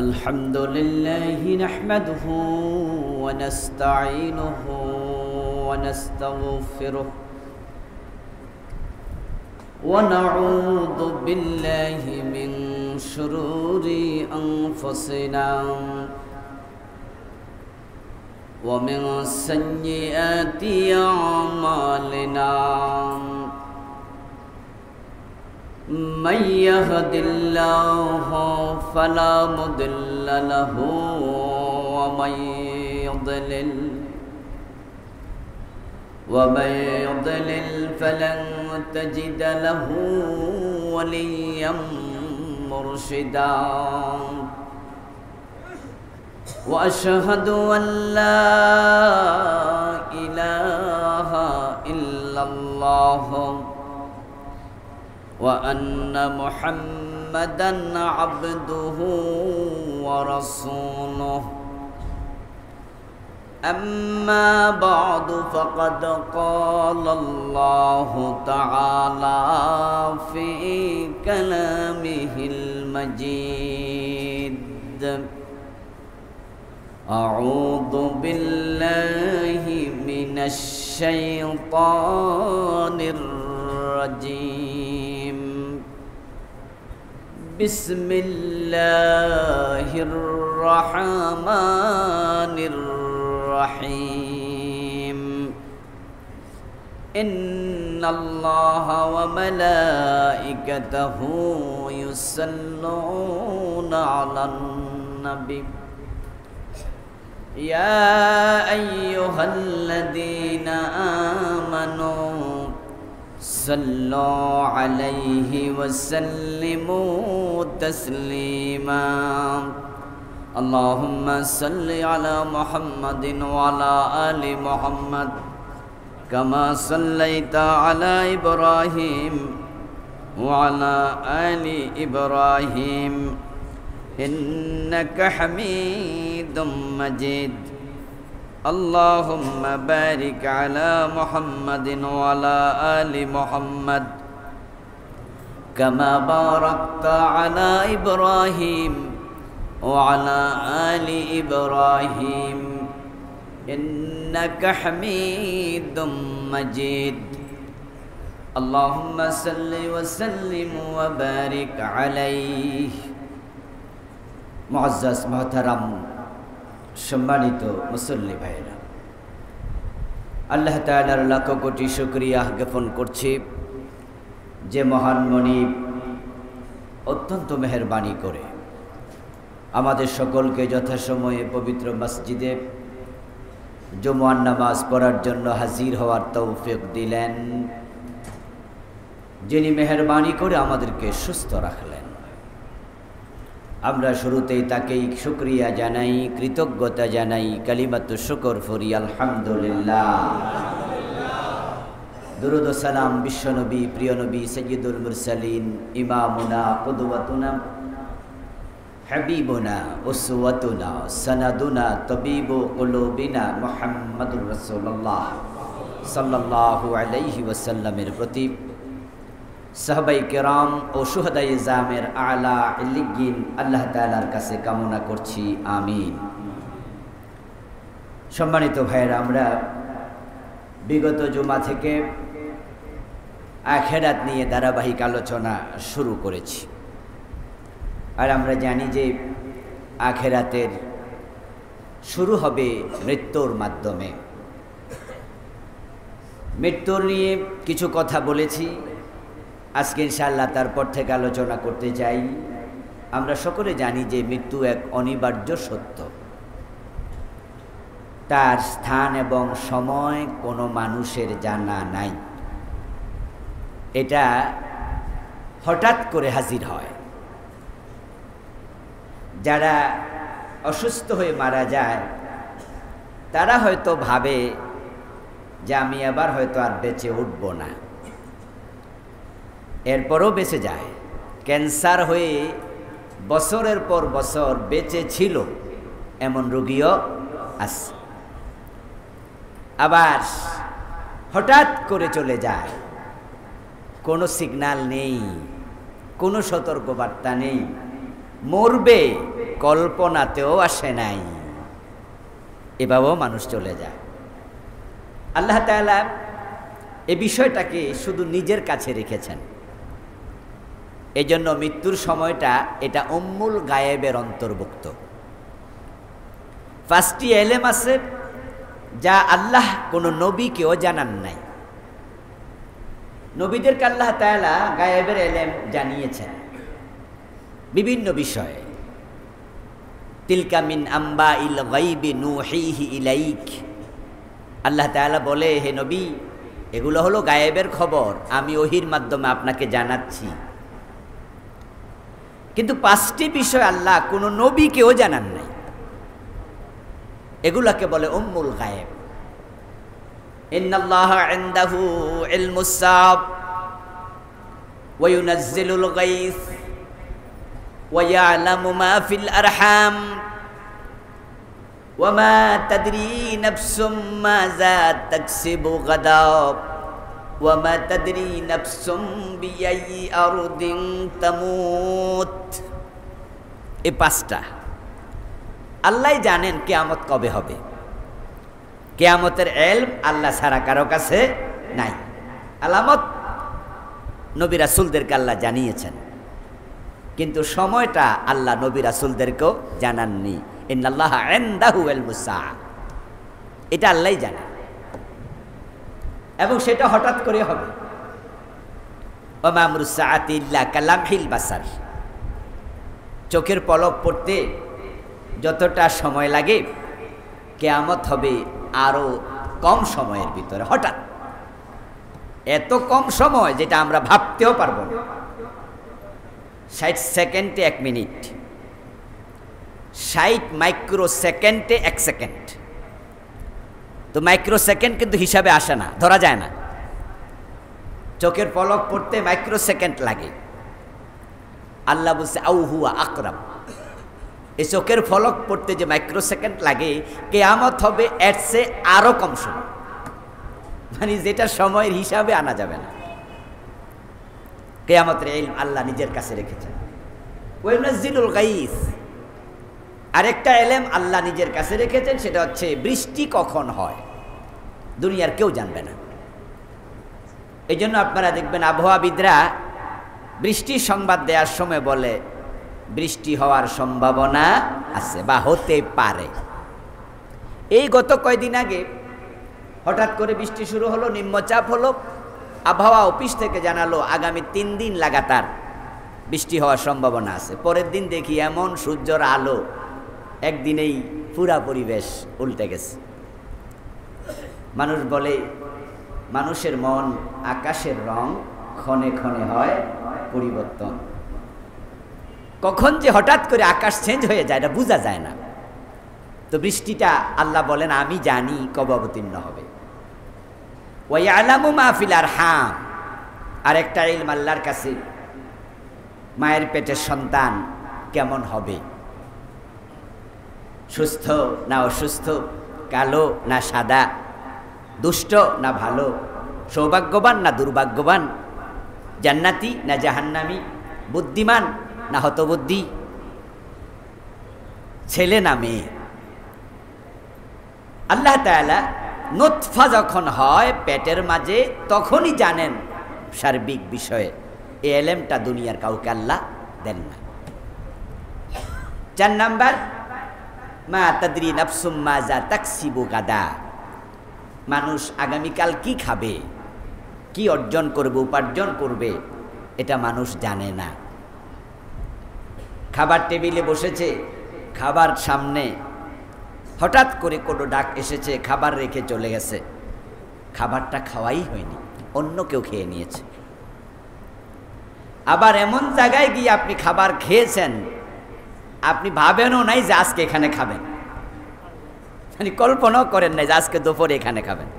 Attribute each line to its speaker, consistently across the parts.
Speaker 1: الحمد لله نحمده ونستعينه ونستغفره ونعوذ بالله من شرور أنفسنا ومن سيئات أعمالنا من يهد الله فلا مضل له ومن يضلل فلن تجد له وليا مرشدا وأشهد أن لا إله إلا الله وأن محمدًا عبده ورسوله أما بعد فقد قال الله تعالى في كلامه المجيد أعوذ بالله من الشيطان الرجيم بسم الله الرحمن الرحيم إن الله وملائكته يصلون على النبي يا أيها الذين آمنوا صلوا عليه وسلموا تسليما اللهم صل على محمد وعلى آل محمد كما صليت على إبراهيم وعلى آل إبراهيم إنك حميد مجيد اللهم بارك على محمد وعلى آل محمد كما باركت على إبراهيم وعلى آل إبراهيم إنك حميد مجيد اللهم صل وسلم وبارك عليه মুআজ্জাজ মুহতারাম সম্মানিত মুসল্লি ভাইরা, আল্লাহ তাআলার লাখ কোটি শুকরিয়া জ্ঞাপন করছি যে মহান মনিব অত্যন্ত মেহেরবানি করে আমাদের সকলকে যথাসময়ে পবিত্র মসজিদে জুমআর নামাজ পড়ার জন্য হাজির হওয়ার তৌফিক দিলেন, যিনি মেহেরবানি করে আমাদেরকে সুস্থ রাখলেন। আমরা শুরুতেই তাকেই শুকরিয়া জানাই, কৃতজ্ঞতা জানাই, কালিমাতু শুকর ফরি আলহামদুলিল্লাহ। দুরূদ ও সালাম বিশ্বনবী প্রিয় নবী সাইয়্যিদুল মুরসালিন ইমামুনা কুদওয়াতুনা হাবিবুনা উসওয়াতুনা সানাদুনা তাবিবু কুলুবিনা মুহাম্মাদুর রাসূলুল্লাহ সাল্লাল্লাহু আলাইহি ওয়াসাল্লামের প্রতি, সাহাবাই কেরাম ও শুহাদাই জামের আলা ইল্লিগিন আল্লাহ তাআলার কাছে কামনা করছি, আমিন। সম্মানিত ভাইয়েরা, আমরা বিগত জুমা থেকে আখিরাত নিয়ে ধারাবাহিক আলোচনা শুরু করেছি। আর আমরা জানি যে আখিরাতের শুরু হবে মৃত্যুর মাধ্যমে। মৃত্যুর নিয়ে কিছু কথা বলেছি, আজকে ইনশাআল্লাহ তারপর থেকে আলোচনা করতে চাই। আমরা সকলে জানি যে মৃত্যু এক অনিবার্য সত্য, তার স্থান এবং সময় কোনো মানুষের জানা নাই, এটা হঠাৎ করে হাজির হয়। যারা অসুস্থ হয়ে মারা যায় তারা হয়তো ভাবে যে আমি আবার হয়তো আর বেঁচে উঠব না, এরপরও বেঁচে যায়। ক্যান্সার হয়ে বছরের পর বছর বেঁচে ছিল এমন রোগীও আছে। আবার হঠাৎ করে চলে যায়, কোনো সিগন্যাল নেই, কোনো সতর্কবার্তা নেই, মরবে কল্পনাতেও আসে নাই, এভাবেও মানুষ চলে যায়। আল্লাহ তাআলা এই বিষয়টাকে শুধু নিজের কাছে রেখেছেন। এই জন্য মৃত্যুর সময়টা এটা উম্মুল গায়েবের অন্তর্ভুক্ত। 5টি এলেম আছে যা আল্লাহ কোনো নবীকেও জানান নাই। নবীদেরকে আল্লাহ তাআলা গায়েবের এলেম জানিয়েছেন বিভিন্ন বিষয়ে। তিলকা মিন আম্বাইল গায়বি নুহিহি ইলাইক, আল্লাহ তাআলা বলে, হে নবী, এগুলো হলো গায়েবের খবর, আমি ওহির মাধ্যমে আপনাকে জানাচ্ছি। কিন্তু 5টি বিষয় আল্লাহ কোনো নবীকেও জানান নাই, এগুলাকে বলে উম্মুল গায়েব। ইন্নাল্লাহা ইনদাহু ইলমুস সাআব ওয়া ইউনাজ্জিলুল গায়স ওয়া ইয়ালামু মা ফিল আরহাম ওয়া মা তাদরি নাফসুম মাযা তাকসিবু গাদা ওয়া মা তাদরি নাফসুম বিআইয়ি আরদিন তামুত। এই 5টা আল্লাহ জানেন কিয়ামত কবে হবে। কিয়ামতের ইলম আল্লাহ ছাড়া কারো কাছে নাই। আলামত নবী রাসূলদেরকে আল্লাহ জানিয়েছেন, কিন্তু সময়টা আল্লাহ নবী রাসূলদেরকেও জানাননি। ইন্নাল্লাহা ইনদাহু ইলমুস সাআ, এটা আল্লাহই জানেন, এবং সেটা হঠাৎ করে হবে। ওয়া মা আমরুস সাআতি ইল্লা কালামহিল বাসার, চোখের পলক পড়তে যতটা সময় লাগে কিয়ামত হবে আরো কম সময়ের ভিতরে। হঠাৎ এত কম সময় যেটা আমরা ভাবতেও পারবো না। 60 সেকেন্ডে 1 মিনিট, 60 মাইক্রো সেকেন্ডে 1 সেকেন্ড। তো মাইক্রো সেকেন্ড কিন্তু হিসাবে আসে না, ধরা যায় না। চোখের পলক পড়তে মাইক্রো সেকেন্ড লাগে। আল্লাহ বলছে আউ হুয়া আকরাব, এই চোখের ফলক পড়তে যে মাইক্রো সেকেন্ড লাগে, কিয়ামত হবে এর চেয়ে আরো কম সময়, মানে যেটা সময়ের হিসাবে আনা যাবে না। কিয়ামতের ইলম আল্লাহ নিজের কাছে রেখেছেন। ওয়া ইউনাজ্জিলুল গায়স, আরেকটা ইলম আল্লাহ নিজের কাছে রেখেছেন, সেটা হচ্ছে বৃষ্টি কখন হয় দুনিয়ার কেউ জানবে না। এই জন্য আপনারা দেখবেন আবহাওয়াবিদরা বৃষ্টির সংবাদ দেওয়ার সময় বলে বৃষ্টি হওয়ার সম্ভাবনা আছে বা হতে পারে। এই গত কয়েকদিন আগে হঠাৎ করে বৃষ্টি শুরু হলো, নিম্নচাপ হলো, আবহাওয়া অফিস থেকে জানালো আগামী 3 দিন লাগাতার বৃষ্টি হওয়ার সম্ভাবনা আছে। পরের দিন দেখি এমন সূর্যের আলো, একদিনেই পুরা পরিবেশ উল্টে গেছে। মানুষ বলে মানুষের মন আকাশের রং ক্ষণে ক্ষণে হয় পরিবর্তন। কখন যে হঠাৎ করে আকাশ চেঞ্জ হয়ে যায় এটা বোঝা যায় না। তো বৃষ্টিটা আল্লাহ বলেন আমি জানি কবে অবতীর্ণ হবে। ওয়া ইয়ালামু মা ফিল আরহাম, আরেকটা ইলম আল্লাহর কাছে, মায়ের পেটের সন্তান কেমন হবে, সুস্থ না অসুস্থ, কালো না সাদা, দুষ্ট না ভালো, সৌভাগ্যবান না দুর্ভাগ্যবান, জান্নাতি না জাহান্নামী, বুদ্ধিমান না হতবুদ্ধি, ছেলে না মেয়ে। আল্লাহ তাআলা নুতফা যখন হয় পেটের মাঝে তখনই জানেন সার্বিক বিষয়ে। এই এলেমটা দুনিয়ার কাউকে আল্লাহ দেন না। 4 নাম্বার, মা তাদরি নাফসুম মাজা তাকসিবু গাদা, মানুষ আগামীকাল কি খাবে, কি অর্জন করবে, উপার্জন করবে, এটা মানুষ জানে না। খাবার টেবিলে বসেছে, খাবার সামনে, হঠাৎ করে কোনো ডাক এসেছে, খাবার রেখে চলে গেছে, খাবারটা খাওয়াই হয়নি, অন্য কেউ খেয়ে নিয়েছে। আবার এমন জায়গায় গিয়ে আপনি খাবার খেয়েছেন, আপনি ভাবেনও নাই যে আজকে এখানে খাবেন, মানে কল্পনাও করেন নাই যে আজকে দুপুরে এখানে খাবেন।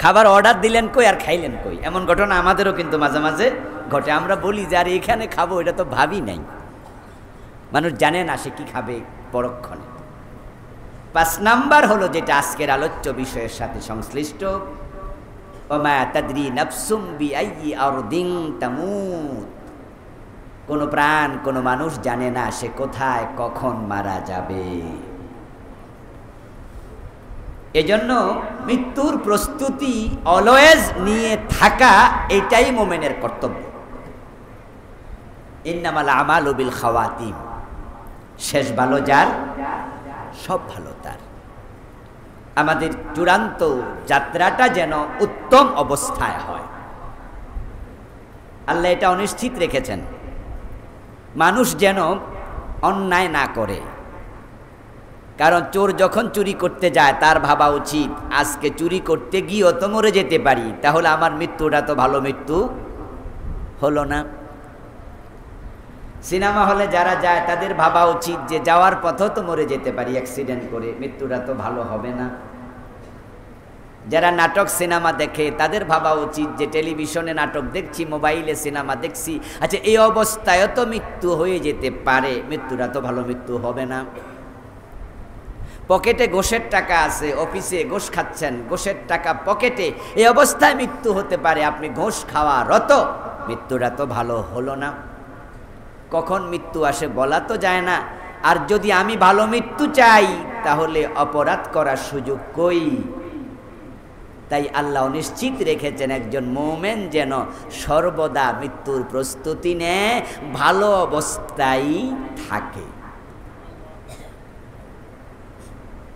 Speaker 1: খাবার অর্ডার দিলেন কই আর খাইলেন কই, এমন ঘটনা আমাদেরও কিন্তু মাঝে মাঝে ঘটে। আমরা বলি যে আর এখানে খাবো, এটা তো ভাবি নাই। মানুষ জানে না সে কি খাবে পরক্ষণে। 5 নাম্বার হলো যেটা আজকের আলোচ্য বিষয়ের সাথে সংশ্লিষ্ট, ওয়া মা তাদরি নাফসুম বিআইয়ি আরদিন তামুত, কোনো প্রাণ, কোনো মানুষ জানে না সে কোথায় কখন মারা যাবে। এজন্য মৃত্যুর প্রস্তুতি অলওয়েজ নিয়ে থাকা, এটাই মুমিনের কর্তব্য। ইন্নামাল আমালু বিল খাওয়াতিম, শেষ ভালো যার সব ভালো তার। আমাদের চূড়ান্ত যাত্রাটা যেন উত্তম অবস্থায় হয়। আল্লাহ এটা অনিশ্চিত রেখেছেন, মানুষ যেন অন্যায় না করে। কারণ চোর যখন চুরি করতে যায় তার ভাবা উচিত আজকে চুরি করতে গিয়েও তো মরে যেতে পারি, তাহলে আমার মৃত্যুটা তো ভালো মৃত্যু হলো না। সিনেমা হলে যারা যায় তাদের ভাবা উচিত যে যাওয়ার পথেও তো মরে যেতে পারি অ্যাক্সিডেন্ট করে, মৃত্যুটা তো ভালো হবে না। যারা নাটক সিনেমা দেখে তাদের ভাবা উচিত যে টেলিভিশনে নাটক দেখছি, মোবাইলে সিনেমা দেখছি, আচ্ছা এই অবস্থায়ও তো মৃত্যু হয়ে যেতে পারে, মৃত্যুটা তো ভালো মৃত্যু হবে না। পকেটে ঘোষের টাকা আছে, অফিসে ঘোষ খাচ্ছেন, ঘোষের টাকা পকেটে, এই অবস্থায় মৃত্যু হতে পারে, আপনি ঘোষ খাওয়ারত, মৃত্যুটা তো ভালো হলো না। কখন মৃত্যু আসে বলা তো যায় না। আর যদি আমি ভালো মৃত্যু চাই তাহলে অপরাধ করার সুযোগ কই? তাই আল্লাহ নিশ্চিত রেখেছেন একজন মুমিন যেন সর্বদা মৃত্যুর প্রস্তুতি নেয়, ভালো অবস্থায় থাকে।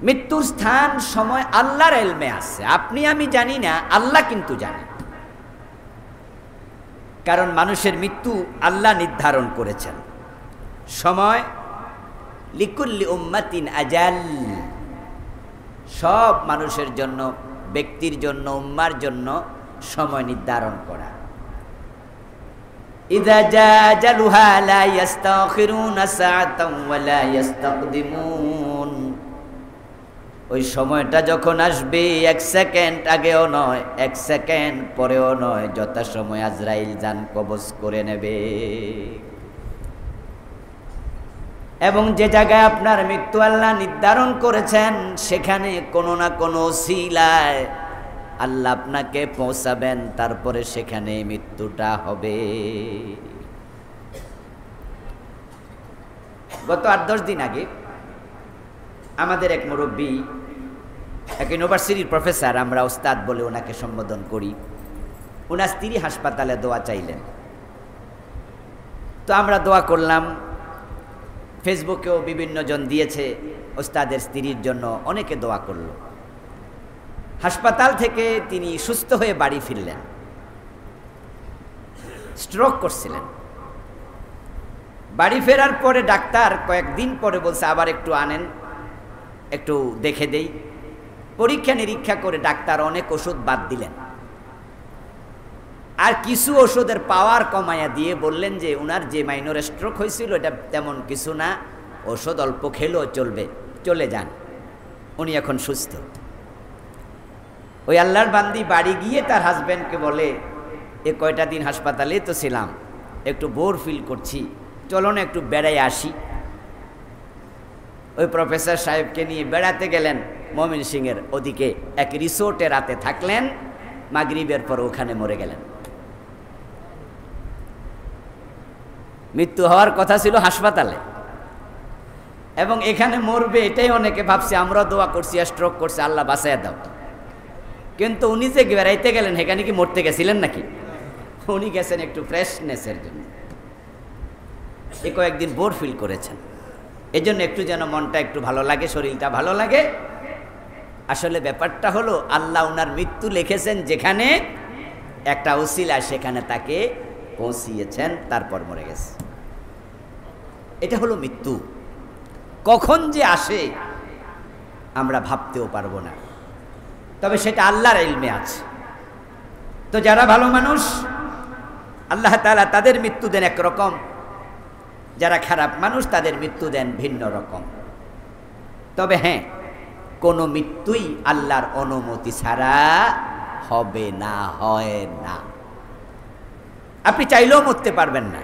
Speaker 1: মৃত্যুর স্থান সময় আল্লাহর ইলমে আছে, আপনি আমি জানি না, আল্লাহ কিন্তু জানেন। কারণ মানুষের মৃত্যু আল্লাহ নির্ধারণ করেছেন। সময় লিকুল্লি উম্মাতিন আজাল, সব মানুষের জন্য, ব্যক্তির জন্য, উম্মার জন্য সময় নির্ধারণ করা। ইযা জা আজালুহা লা ইস্তাখিরুনা সাআতান ওয়া লা ইস্তাকদিমুন, ওই সময়টা যখন আসবে এক সেকেন্ড আগেও নয়, এক সেকেন্ড পরেও নয়, যথাসময় আজরাইল জান কবজ করে নেবে। এবং যে জায়গায় আপনার মৃত্যু আল্লাহ নির্ধারণ করেছেন সেখানে কোনো না কোনো ওসিলায় আল্লাহ আপনাকে পৌঁছাবেন, তারপরে সেখানে মৃত্যুটা হবে। গত 8-10 দিন আগে আমাদের এক মুরব্বী, এক ইউনিভার্সিটির প্রফেসর, আমরা ওস্তাদ বলে ওনাকে সম্বোধন করি, ওনার স্ত্রী হাসপাতালে দোয়া চাইলেন। তো আমরা দোয়া করলাম, ফেসবুকেও বিভিন্ন জন দিয়েছে ওস্তাদের স্ত্রীর জন্য, অনেকে দোয়া করল। হাসপাতাল থেকে তিনি সুস্থ হয়ে বাড়ি ফিরলেন। স্ট্রোক করছিলেন। বাড়ি ফেরার পরে ডাক্তার কয়েকদিন পরে বলছে আবার একটু আনেন, একটু দেখে দেই। পরীক্ষা নিরীক্ষা করে ডাক্তার অনেক ওষুধ বাদ দিলেন, আর কিছু ওষুধের পাওয়ার কমায়া দিয়ে বললেন যে উনার যে মাইনর স্ট্রোক হয়েছিল এটা তেমন কিছু না, ওষুধ অল্প খেলেও চলবে, চলে যান, উনি এখন সুস্থ। ওই আল্লাহর বান্দি বাড়ি গিয়ে তার হাজব্যান্ডকে বলে, এ কয়টা দিন হাসপাতালে তো ছিলাম, একটু বোর ফিল করছি, চলো না একটু বেড়াই আসি। ওই প্রফেসর সাহেবকে নিয়ে বেড়াতে গেলেন ময়মনসিংহের ওদিকে এক রিসোর্টে, রাতে থাকলেন, মাগরিবের পর ওখানে মরে গেলেন। মৃত্যু হওয়ার কথা ছিল হাসপাতালে, এবং এখানে মরবে এটাই অনেকে ভাবছে। আমরা দোয়া করছি, স্ট্রোক করছে, আল্লাহ বাঁচাইয়া দাও। কিন্তু উনি যে বেড়াইতে গেলেন এখানে কি মরতে গেছিলেন নাকি? উনি গেছেন একটু ফ্রেশনেসের জন্য, এ কয়েকদিন বোর ফিল করেছেন, এই জন্য একটু যেন মনটা একটু ভালো লাগে, শরীরটা ভালো লাগে। আসলে ব্যাপারটা হলো আল্লাহ উনার মৃত্যু লিখেছেন যেখানে, একটা উসিলা সেখানে তাকে পৌঁছিয়েছেন, তারপর মরে গেছে। এটা হলো মৃত্যু। কখন যে আসে আমরা ভাবতেও পারবো না, তবে সেটা আল্লাহর ইলমে আছে। তো যারা ভালো মানুষ আল্লাহ তাআলা তাদের মৃত্যু দেন একরকম, যারা খারাপ মানুষ তাদের মৃত্যু দেন ভিন্ন রকম। তবে হ্যাঁ, কোনো মৃত্যুই আল্লাহর অনুমতি ছাড়া হবে না, হয় না। আপনি চাইলেও মরতে পারবেন না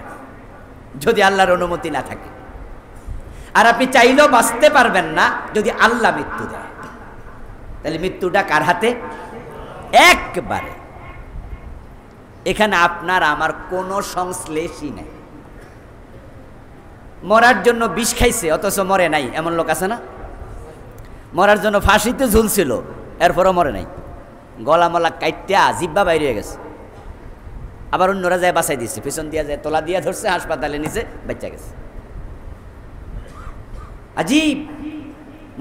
Speaker 1: যদি আল্লাহর অনুমতি না থাকে, আর আপনি চাইলেও বাঁচতে পারবেন না যদি আল্লাহ মৃত্যু দেয়। তাহলে মৃত্যুটা কার হাতে? একবারে এখানে আপনার আমার কোনো সংশ্লেষই নেই। মরার জন্য বিষ খাইছে অথচ মরে নাই, এমন লোক আছে না? মরার জন্য ফাঁসিতে ঝুলছিল, এরপরও মরে নাই, গলা মলা কাইটা জিব্বা বাইরে হয়ে গেছে। আবার অন্যরা যায় বাঁচাই দিচ্ছে, পিছন দিয়া যায় তোলা দিয়া ধরছে, হাসপাতালে নিচে বাচ্চা গেছে। আজীব,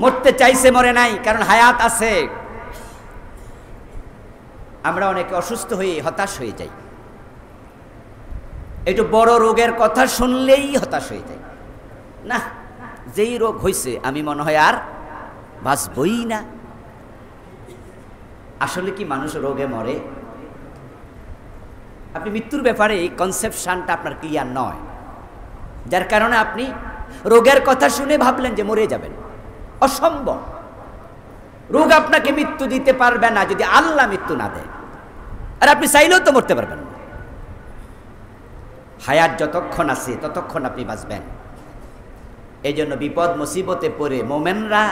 Speaker 1: মরতে চাইছে মরে নাই, কারণ হায়াত আছে। আমরা অনেকে অসুস্থ হয়ে হতাশ হয়ে যাই, একটু বড় রোগের কথা শুনলেই হতাশ হয়ে যাই, না যেই রোগ হয়েছে আমি মনে হয় আর বাঁচবই না। আসলে কি মানুষ রোগে মরে? আপনি মৃত্যুর ব্যাপারে এই কনসেপশনটা আপনার ক্লিয়ার নয়, যার কারণে আপনি রোগের কথা শুনে ভাবলেন যে মরে যাবেন। অসম্ভব, রোগ আপনাকে মৃত্যু দিতে পারবে না যদি আল্লাহ মৃত্যু না দেয়, আর আপনি চাইলেও তো মরতে পারবেন না। হায়াত যতক্ষণ আছে ততক্ষণ আপনি বাঁচবেন। এই জন্য বিপদ মুসিবতে পড়ে মোমেনরা,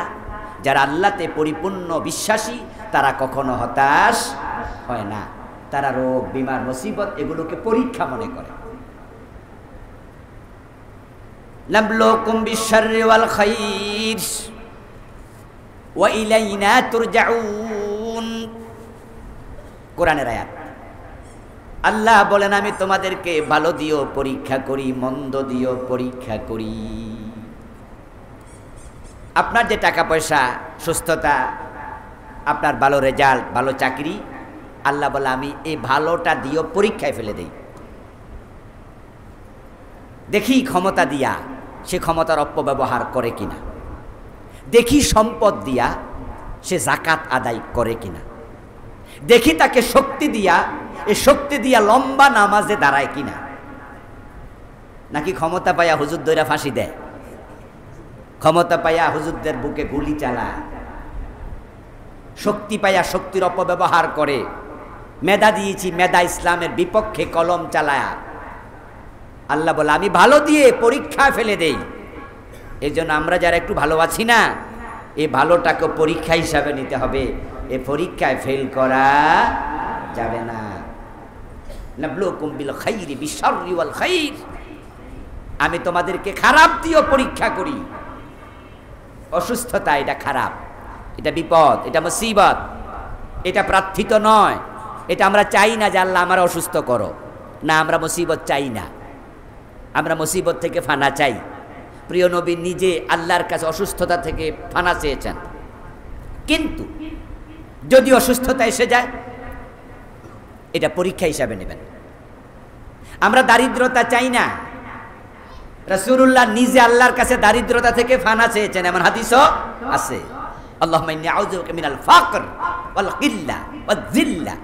Speaker 1: যারা আল্লাহতে পরিপূর্ণ বিশ্বাসী, তারা কখনো হতাশ হয় না। তারা রোগ বিমার মুসিবত এগুলোকে পরীক্ষা মনে করে। নাবলুকুম বিশ-শাররি ওয়াল খাইর ওয়া ইলাইনা তুরজাউন, কোরআনের আয়াত। আল্লাহ বলেন আমি তোমাদেরকে ভালো দিয়েও পরীক্ষা করি, মন্দ দিয়েও পরীক্ষা করি। আপনার যে টাকা পয়সা, সুস্থতা, আপনার ভালো রেজাল্ট, ভালো চাকরি, আল্লাহ বলে আমি এই ভালোটা দিয়েও পরীক্ষায় ফেলে দেই। দেখি ক্ষমতা দিয়া সে ক্ষমতার অপব্যবহার করে কিনা, দেখি সম্পদ দিয়া সে যাকাত আদায় করে কিনা, দেখি তাকে শক্তি দিয়া এই শক্তি দিয়া লম্বা নামাজে দাঁড়ায় কিনা, নাকি ক্ষমতা পাইয়া হুজুর দইরা ফাঁসি দেয়, ক্ষমতা পাইয়া হুজুরদের বুকে গুলি চালায়, শক্তি পাইয়া শক্তির অপব্যবহার করে, মেধা দিয়েছি মেধা ইসলামের বিপক্ষে কলম চালায়া। আল্লাহ বলে আমি ভালো দিয়ে পরীক্ষা ফেলে দেই। এই জন্য আমরা যারা একটু ভালো আছি না, এই ভালোটাকে পরীক্ষা হিসাবে নিতে হবে, এ পরীক্ষায় ফেল করা যাবে না। নাবলুকুম বিল খাইরি বিশ-শাররি ওয়াল খাইর, আমি তোমাদেরকে খারাপ দিয়েও পরীক্ষা করি। অসুস্থতা এটা খারাপ, এটা বিপদ, এটা মুসিবত, এটা প্রার্থিত নয়। এটা আমরা চাই না যে আল্লাহ আমার অসুস্থ করো, না আমরা মুসিবত চাই না, আমরা মুসিবত থেকে ফানা চাই। প্রিয় নবী নিজে আল্লাহর কাছে অসুস্থতা থেকে ফানা চেয়েছেন, কিন্তু যদি অসুস্থতা এসে যায় এটা পরীক্ষা হিসাবে নেবেন। আমরা দারিদ্রতা চাই না, রাসূলুল্লাহ নিজে আল্লাহর কাছে দারিদ্রতা থেকে ফানা চেয়েছেন, এমন হাদিসও আছে। আল্লাহুম্মা ইন্নী আউযু বিকা মিনাল ফাকর ওয়াল কিল্লা ওয়াজ যিল্লা।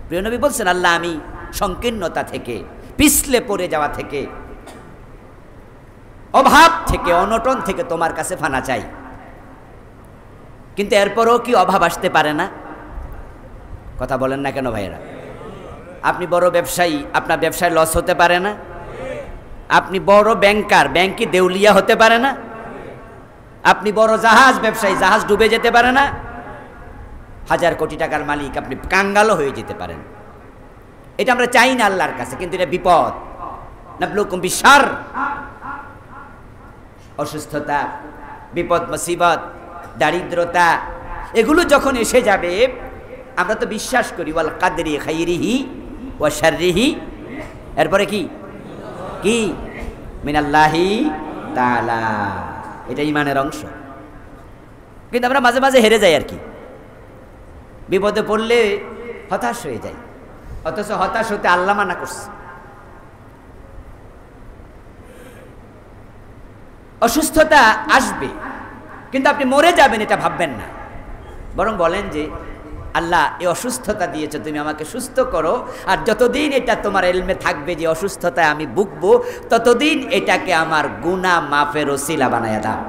Speaker 1: প্রিয় নবী বলছেন আল্লাহ আমি সংকীর্ণতা থেকে, পিছলে পড়ে যাওয়া থেকে, অভাব থেকে, অনটন থেকে তোমার কাছে ফানা চাই। কিন্তু এরপরও কি অভাব আসতে পারে না? কথা বলেন না কেন ভাইয়েরা? আপনি বড় ব্যবসায়ী, আপনার ব্যবসায় লস হতে পারে না? আপনি বড় ব্যাংকার, ব্যাংকে দেউলিয়া হতে পারে না? আপনি বড় জাহাজ ব্যবসায়ী, জাহাজ ডুবে যেতে পারে না? হাজার কোটি টাকার মালিক, আপনি কাঙ্গালও হয়ে যেতে পারেন। এটা আমরা চাই না আল্লাহর কাছে, কিন্তু এটা বিপদ। নাবলুকুম বিশ-শারর, অসুস্থতা, বিপদ মুসিবত, দারিদ্রতা, এগুলো যখন এসে যাবে আমরা তো বিশ্বাস করি ওয়াল কাদরি খাইরিহি ওয়া শাররিহি, এরপরে কি কি মিনাল্লাহি তাআলা, এটা ঈমানের অংশ। কিন্তু আমরা মাঝে মাঝে হেরে যাই আর কি, বিপদে পড়লে হতাশ হয়ে যাই, অথচ হতাশ হতে আল্লাহ মানা করছে। অসুস্থতা আসবে, কিন্তু আপনি মরে যাবেন এটা ভাববেন না, বরং বলেন যে আল্লাহ এই অসুস্থতা দিয়েছে, তুমি আমাকে সুস্থ করো, আর যতদিন এটা তোমার ইলমে থাকবে যে অসুস্থতায় আমি ভুগবো, ততদিন এটাকে আমার গুনাহ মাফের ওসিলা বানায়া দাও।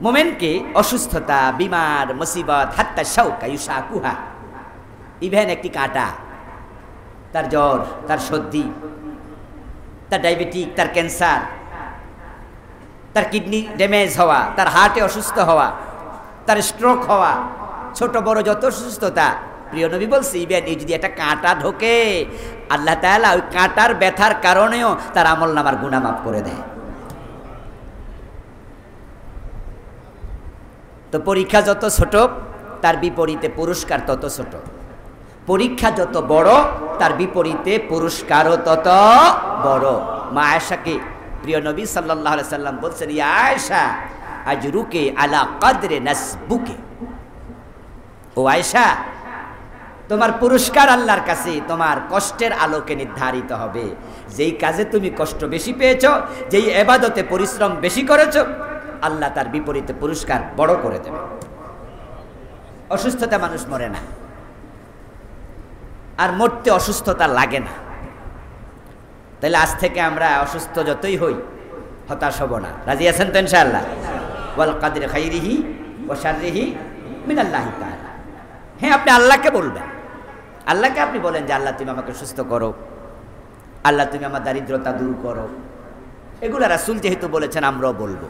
Speaker 1: মোমেনকে অসুস্থতা, বিমার, মুসিবত, হাত্তা শাউকা ইউশাকুহা, ইভেন একটি কাঁটা, তার জ্বর, তার সর্দি, তার ডায়াবেটিক, তার ক্যান্সার, তার কিডনি ড্যামেজ হওয়া, তার হার্টে অসুস্থ হওয়া, তার স্ট্রোক হওয়া, ছোট বড় যত অসুস্থতা, প্রিয় নবী বলছে ইবেন এই যদি একটা কাঁটা ঢোকে আল্লাহ তাআলা ওই কাঁটার ব্যথার কারণেও তার আমলনামার গুনাহ মাফ করে দেয়। তো পরীক্ষা যত ছোট তার বিপরীতে পুরস্কার তত ছোট, পরীক্ষা যত বড় তার বিপরীতে পুরস্কারও তত বড়। মা আয়েশাকে প্রিয় নবী সাল্লাল্লাহু আলাইহি সাল্লাম বলছেন, ইয়া আয়েশা আজরুকে আলা কদরে নাসবুকে, ও আয়েশা তোমার পুরস্কার আল্লাহর কাছে তোমার কষ্টের আলোকে নির্ধারিত হবে। যেই কাজে তুমি কষ্ট বেশি পেয়েছো, যেই ইবাদতে পরিশ্রম বেশি করেছো, আল্লাহ তার বিপরীতে পুরস্কার বড় করে দেবে। অসুস্থতা মানুষ মরে না, আর মরতে অসুস্থতা লাগে না। তাহলে আজ থেকে আমরা অসুস্থ যতই হই হতাশ হব না। রাজি আছেন তো ইনশাআল্লাহ? ওয়াল কাদরি খাইরিহি ওয়া শাররিহি মিনাল্লাহি তাআলা। হ্যাঁ, আপনি আল্লাহকে বলবেন, আল্লাহকে আপনি বলেন যে আল্লাহ তুমি আমাকে সুস্থ করো, আল্লাহ তুমি আমার দারিদ্রতা দূর করো। এগুলো রাসূল যেহেতু বলেছেন আমরাও বলবো।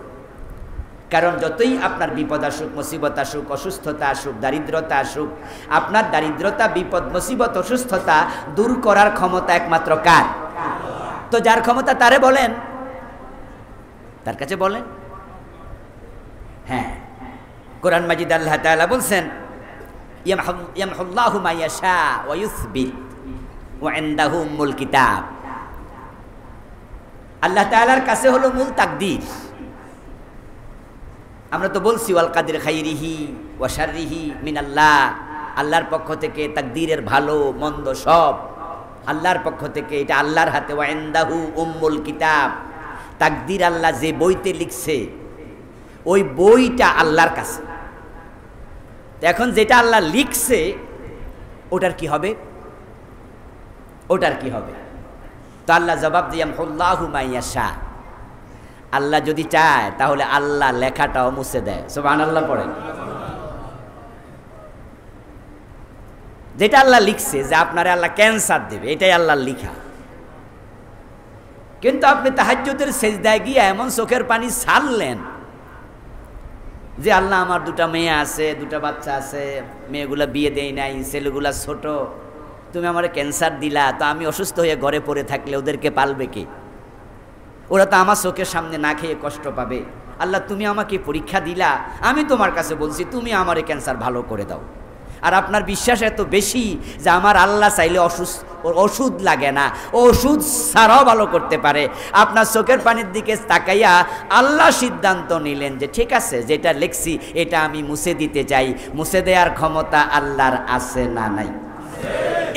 Speaker 1: কারণ যতই আপনার বিপদ আসুক, মুসিবত আসুক, অসুস্থতা আসুক, দারিদ্রতা আসুক, আপনার দারিদ্রতা, বিপদ, মুসিবত, অসুস্থতা দূর করার ক্ষমতা একমাত্র কার? তো যার ক্ষমতা তারে বলেন, তার কাছে বলেন। হ্যাঁ, কোরআন মাজিদ আল্লাহ তাআলা বলছেন ইয়ামহুল্লাহু মা ইয়াশা ওয়া ইউসবিত ওয়া ইনদাহু উম্মুল কিতাব। আল্লাহ তাআলার কাছে হলো মূল তাকদীর। আমরা তো বলছি ওয়াল কাদরি খাইরিহি ওয়া শাররিহি মিনাল্লাহ, আল্লাহর পক্ষ থেকে তাকদীরের ভালো মন্দ সব আল্লাহর পক্ষ থেকে, এটা আল্লাহর হাতে। ওয়া ইনদাহু উম্মুল কিতাব, তাকদীর আল্লাহ যে বইতে লিখছে ওই বইটা আল্লাহর কাছে। এখন যেটা আল্লাহ লিখছে ওটার কি হবে? ওটার কি হবে? তো আল্লাহ জবাব দিয়ে ইয়ামহুল্লাহু মা ইয়াশা, আল্লাহ যদি চায় তাহলে আল্লাহ লেখাটাও মুছে দেয়। সুবহানাল্লাহ পড়েন। যেটা আল্লাহ লিখছে যে আপনারে আল্লাহ ক্যান্সার দেবে, এটাই আল্লাহর লিখা। কিন্তু আপনি তাহাজ্জুদের সেজদায় গিয়ে এমন চোখের পানি ছাড়লেন যে আল্লাহ আমার দুটা মেয়ে আছে, দুটা বাচ্চা আছে, মেয়েগুলা বিয়ে দেই নাই, ছেলেগুলা ছোট, তুমি আমার ক্যান্সার দিলা, তো আমি অসুস্থ হয়ে ঘরে পড়ে থাকলে ওদেরকে পালবে কে? ওরা তো আমার চোখের সামনে না খেয়ে কষ্ট পাবে। আল্লাহ তুমি আমাকে পরীক্ষা দিলা, আমি তোমার কাছে বলছি তুমি আমার ক্যান্সার ভালো করে দাও। আর আপনার বিশ্বাস এত বেশি যে আমার আল্লাহ চাইলে ওষুধ লাগে না, ওষুধ ছাড়াও ভালো করতে পারে। আপনার চোখের পানির দিকে তাকাইয়া আল্লাহ সিদ্ধান্ত নিলেন যে ঠিক আছে, যেটা লিখছি এটা আমি মুছে দিতে চাই। মুছে দেওয়ার ক্ষমতা আল্লাহর আছে না নাই?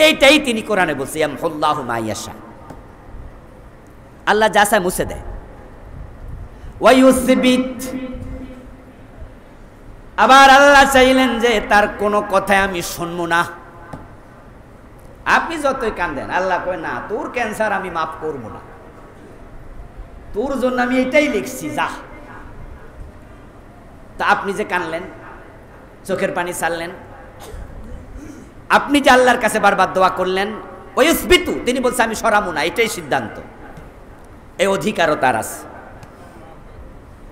Speaker 1: এইটাই তিনি কোরআনে বলছে ইয়ামহুল্লাহু মা ইয়াশা, আল্লাহ যা চায় মুছে দেয়। ওয়া ইউসবিত, আবার আল্লাহ চাইলেন যে তার কোনো কথায় আমি শুনবো না। আপনি যতই কাঁদেন, আল্লাহ কয় না, তোর ক্যান্সার আমি মাফ করবো না, তোর জন্য আমি এটাই লিখছি, যা। তা আপনি যে কানলেন, চোখের পানি ছাড়লেন, আপনি যে আল্লাহর কাছে বারবার দোয়া করলেন, ওই ইউসবিতু, তিনি বলছে আমি সরাবো না, এটাই সিদ্ধান্ত, এই অধিকারও তার আছে।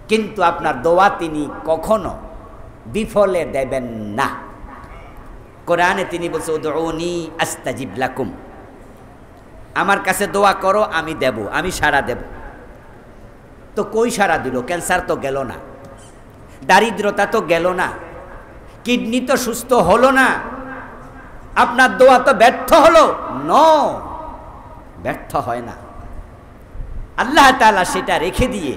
Speaker 1: কিন্তু আপনার দোয়া তিনি কখনো বিফলে দেবেন না। কোরআনে তিনি বলছে উদউনি আস্তাজিব লাকুম, আমার কাছে দোয়া করো আমি দেব, আমি সাড়া দেব। তো কই সাড়া দিল? ক্যান্সার তো গেল না, দারিদ্রতা তো গেল না, কিডনি তো সুস্থ হলো না, আপনার দোয়া তো ব্যর্থ হলো? নো, ব্যর্থ হয় না। আল্লাহ তাআলা সেটা রেখে দিয়ে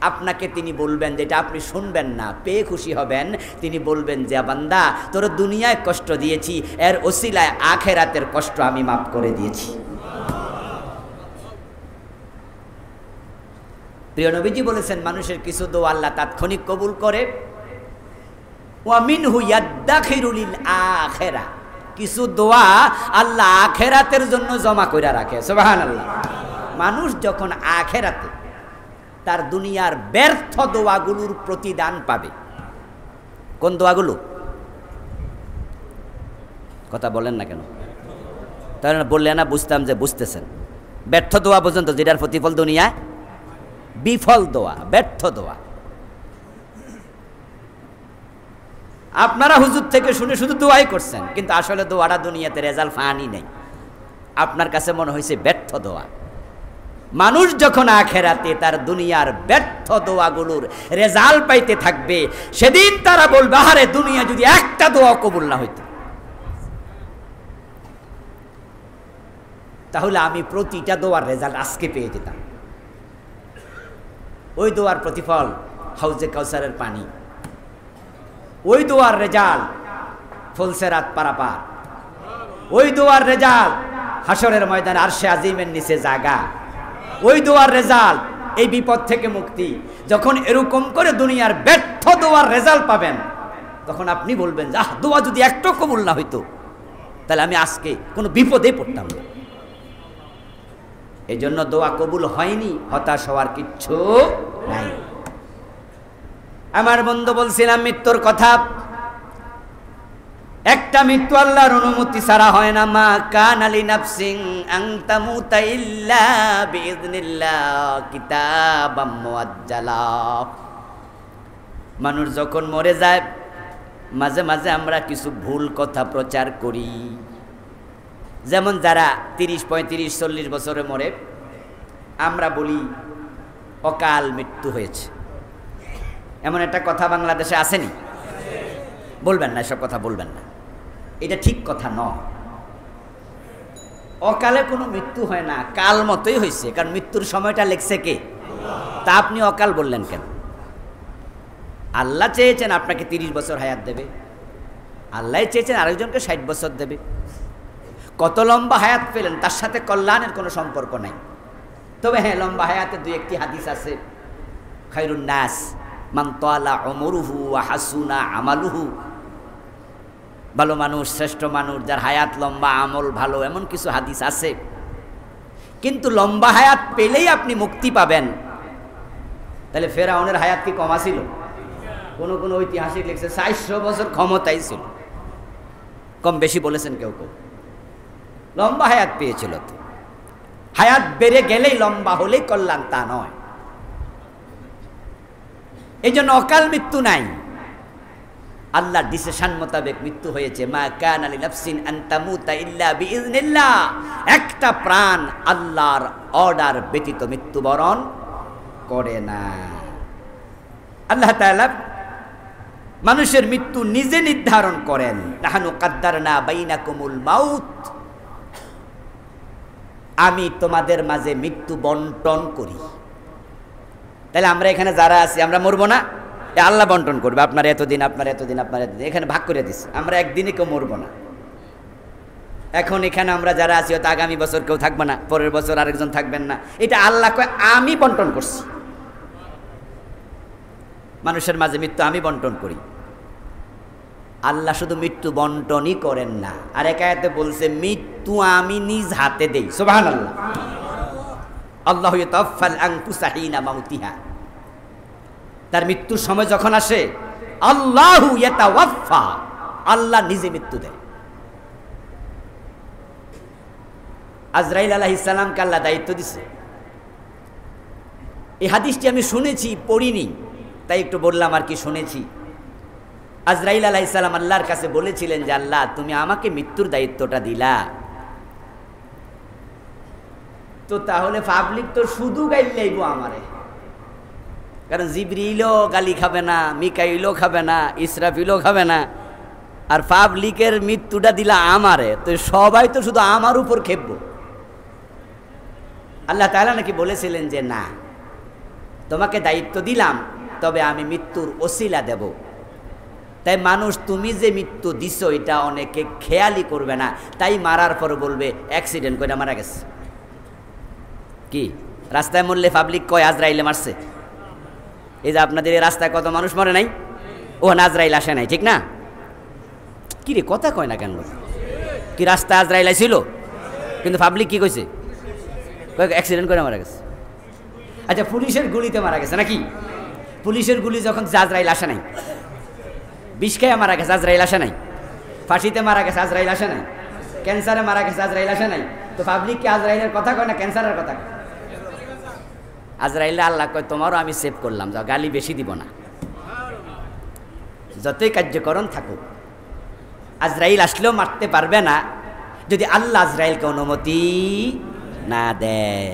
Speaker 1: আপনাকে তিনি বলবেন, যেটা আপনি শুনবেন না, পেয়ে খুশি হবেন। তিনি বলবেন যে বান্দা, তোর দুনিয়ায় কষ্ট দিয়েছি, এর ওসিলায় আখিরাতের কষ্ট আমি মাফ করে দিয়েছি। প্রিয় নবীজি বলেছেন মানুষের কিছু দোয়া আল্লাহ তাৎক্ষণিক কবুল করে, ওয়া মিনহু ইয়াদ্দাখিরু লিল আখিরা, কিছু দোয়া আল্লাহ আখিরাতের জন্য জমা কইরা রাখে। সুবহানাল্লাহ। মানুষ যখন আখিরাতে তার দুনিয়ার ব্যর্থ দোয়াগুলোর প্রতিদান পাবে। কোন দোয়াগুলো? কথা বলেন না কেন? তাহলে বললে না বুঝতাম যে বুঝতেছেন। ব্যর্থ দোয়া পর্যন্ত, যেটার প্রতিফল দুনিয়া, বিফল দোয়া, ব্যর্থ দোয়া। আপনারা হুজুর থেকে শুনে শুধু দোয়াই করছেন, কিন্তু আসলে দোয়াটা দুনিয়াতে রেজাল্ট ফানি নেই। আপনার কাছে মনে হয়েছে ব্যর্থ দোয়া। মানুষ যখন আখেরাতে তার দুনিয়ার ব্যর্থ দোয়াগুলোর রেজাল্ট পাইতে থাকবে, সেদিন তারা বলবে, আরে দুনিয়া যদি একটা দোয়া কবুল না হইতো, তাহলে আমি প্রতিটা দোয়ার রেজাল্ট আজকে পেয়ে যেতাম। ওই দোয়ার প্রতিফল হাউজে কাউসারের পানি, ওই দোয়ার রেজাল্ট ফুলসেরাত পারাপার, ওই দোয়ার রেজাল্ট হাসরের ময়দানে আরশে আজিমের নিচে জায়গা, ওই দোয়ার রেজাল্ট এই বিপদ থেকে মুক্তি। যখন এরকম করে দুনিয়ার ব্যর্থ দোয়ার রেজাল্ট পাবেন, তখন আপনি বলবেন যে দোয়া যদি একটু কবুল না হইতো, তাহলে আমি আজকে কোনো বিপদে পড়তাম না। এই জন্য দোয়া কবুল হয়নি, হতাশ হওয়ার কিচ্ছু নাই। আমার বন্ধু বলছিলাম মৃত্যুর কথা, একটা মৃত্যু আল্লাহর অনুমতি ছাড়া হয় না। মা কানা লিনাফসিন আন তামুতা ইল্লা বিইذনিল্লাহ কিতাবাম মুআজ্জালা। মানুষ যখন মরে যায়, মাঝে মাঝে আমরা কিছু ভুল কথা প্রচার করি। যেমন যারা 30, 35, 40 বছরে মরে, আমরা বলি অকাল মৃত্যু হয়েছে। এমন একটা কথা বাংলাদেশে আসেনি? বলবেন না, এসব কথা বলবেন না, এটা ঠিক কথা নয়। অকালে কোনো মৃত্যু হয় না, কাল মতোই হয়েছে, কারণ মৃত্যুর সময়টা লেখছে কে? তা আপনি অকাল বললেন কেন? আল্লাহ চেয়েছেন আপনাকে 30 বছর হায়াত দেবে, আল্লাহ চেয়েছেন আরেকজনকে 60 বছর দেবে। কত লম্বা হায়াত পেলেন তার সাথে কল্যাণের কোনো সম্পর্ক নাই। তবে হ্যাঁ, লম্বা হায়াতে 2-1টি হাদিস আছে। খায়রুন নাস মান তালা উমরুহু ওয়া হাসুনা আমালুহু। ভালো মানুষ, শ্রেষ্ঠ মানুষ যার হায়াত লম্বা, আমল ভালো, এমন কিছু হাদিস আছে। কিন্তু লম্বা হায়াত পেলেই আপনি মুক্তি পাবেন, তাহলে ফেরাউনের হায়াত কি কম ছিল? কোনো কোনো ঐতিহাসিক লিখছে 400 বছর ক্ষমতাই ছিল। কম বেশি বলেছেন কেউ কেউ, লম্বা হায়াত পেয়েছিল। তো হায়াত বেড়ে গেলেই, লম্বা হলেই কল্যাণ তা নয়। এই জন্য অকাল মৃত্যু নাই, আল্লাহর ডিসিশন মোতাবেক মৃত্যু হয়েছে। মা কানা লিনাফসিন আন তামুতা ইল্লা বিইذনিল্লাহ। একটা প্রাণ আল্লাহর অর্ডার ব্যতীত মৃত্যুবরণ করে না। আল্লাহ তাআলা মানুষের মৃত্যু নিজে নির্ধারণ করেন। নাহনু কাদ্দারনা বাইনাকুমুল মাউত। আমি তোমাদের মাঝে মৃত্যু বন্টন করি। তাহলে আমরা এখানে যারা আছি, আমরা মরবো না, আল্লাহ বন্টন করবে। আপনার এতদিন, আপনার এতদিন, আপনার এতদিন, এখানে ভাগ করে দিচ্ছে। আমরা একদিনে কেউ মরবো না। এখন এখানে আমরা যারা আছি, হয়তো আগামী বছর কেউ থাকবে না, পরের বছর আরেকজন থাকবেন না। এটা আল্লাহ কয় আমি বন্টন করছি। মানুষের মাঝে মৃত্যু আমি বন্টন করি। আল্লাহ শুধু মৃত্যু বন্টনই করেন না, আর এক আয়াতে বলছে মৃত্যু আমি নিজ হাতে দেই। সুবহানাল্লাহ। আল্লাহু ইয়াতাওয়াফাল আনফুসা হিনা মাউতিহা। তার মৃত্যুর সময় যখন আসে, আল্লাহু ইয়াতাওয়াফা, আল্লাহ নিজে মৃত্যু দেয়। আজরাইল আলাইহিস সালামকে আল্লাহ দায়িত্ব দিছে। এই হাদিসটি আমি শুনেছি, পড়িনি, তাই একটু বললাম আর কি শুনেছি। আজরাইল আলাইহিস সালাম আল্লাহর কাছে বলেছিলেন যে আল্লাহ, তুমি আমাকে মৃত্যুর দায়িত্বটা দিলা, তো তাহলে পাবলিক তো শুধু গাইল লাইব আমারে, কারণ জিবরিলও গালি খাবে না, মিকাইলও খাবে না, ইসরাফিলও খাবে না, আর পাবলিকের মৃত্যুটা দিলা আমারে, তো সবাই তো শুধু আমার উপর খেপব। আল্লাহ তাআলা নাকি বলেছিলেন যে না, তোমাকে দায়িত্ব দিলাম, তবে আমি মৃত্যুর ওসিলা দেব। তাই মানুষ তুমি যে মৃত্যু দিছো এটা অনেকে খেয়ালই করবে না, তাই মারার পর বলবে অ্যাক্সিডেন্ট করে মারা গেছে। কি রাস্তায় মরলে পাবলিক কয় আজরাইলে মারছে? এই যে আপনাদের এই রাস্তায় কত মানুষ মরে নাই, ও আজরাইল আসে নাই, ঠিক না? কি রে কথা কয় না কেন? কি রাস্তায় আজরাইল ছিল, কিন্তু পাবলিক কি কইছে? অ্যাক্সিডেন্ট করে মারা গেছে। আচ্ছা, পুলিশের গুলিতে মারা গেছে নাকি? পুলিশের গুলি যখন আজরাইল আসে নাই, বিষ খেয়ে মারা গেছে, আজরাইল আসে নাই। ফাঁসিতে মারা গেছে, আজরাইল আসে নাই। ক্যান্সারে মারা গেছে, আজরাইল আসে নাই। তো পাবলিক কি আজরাইলের কথা কয় না ক্যান্সারের কথা কয়? আজরাইলে আল্লাহ কয় তোমারও আমি সেভ করলাম, যাও গালি বেশি দিব না। যতই কার্যকরণ থাকুক, আজরাইল আসলেও মারতে পারবে না যদি আল্লাহ আজরাইলকে অনুমতি না দেয়।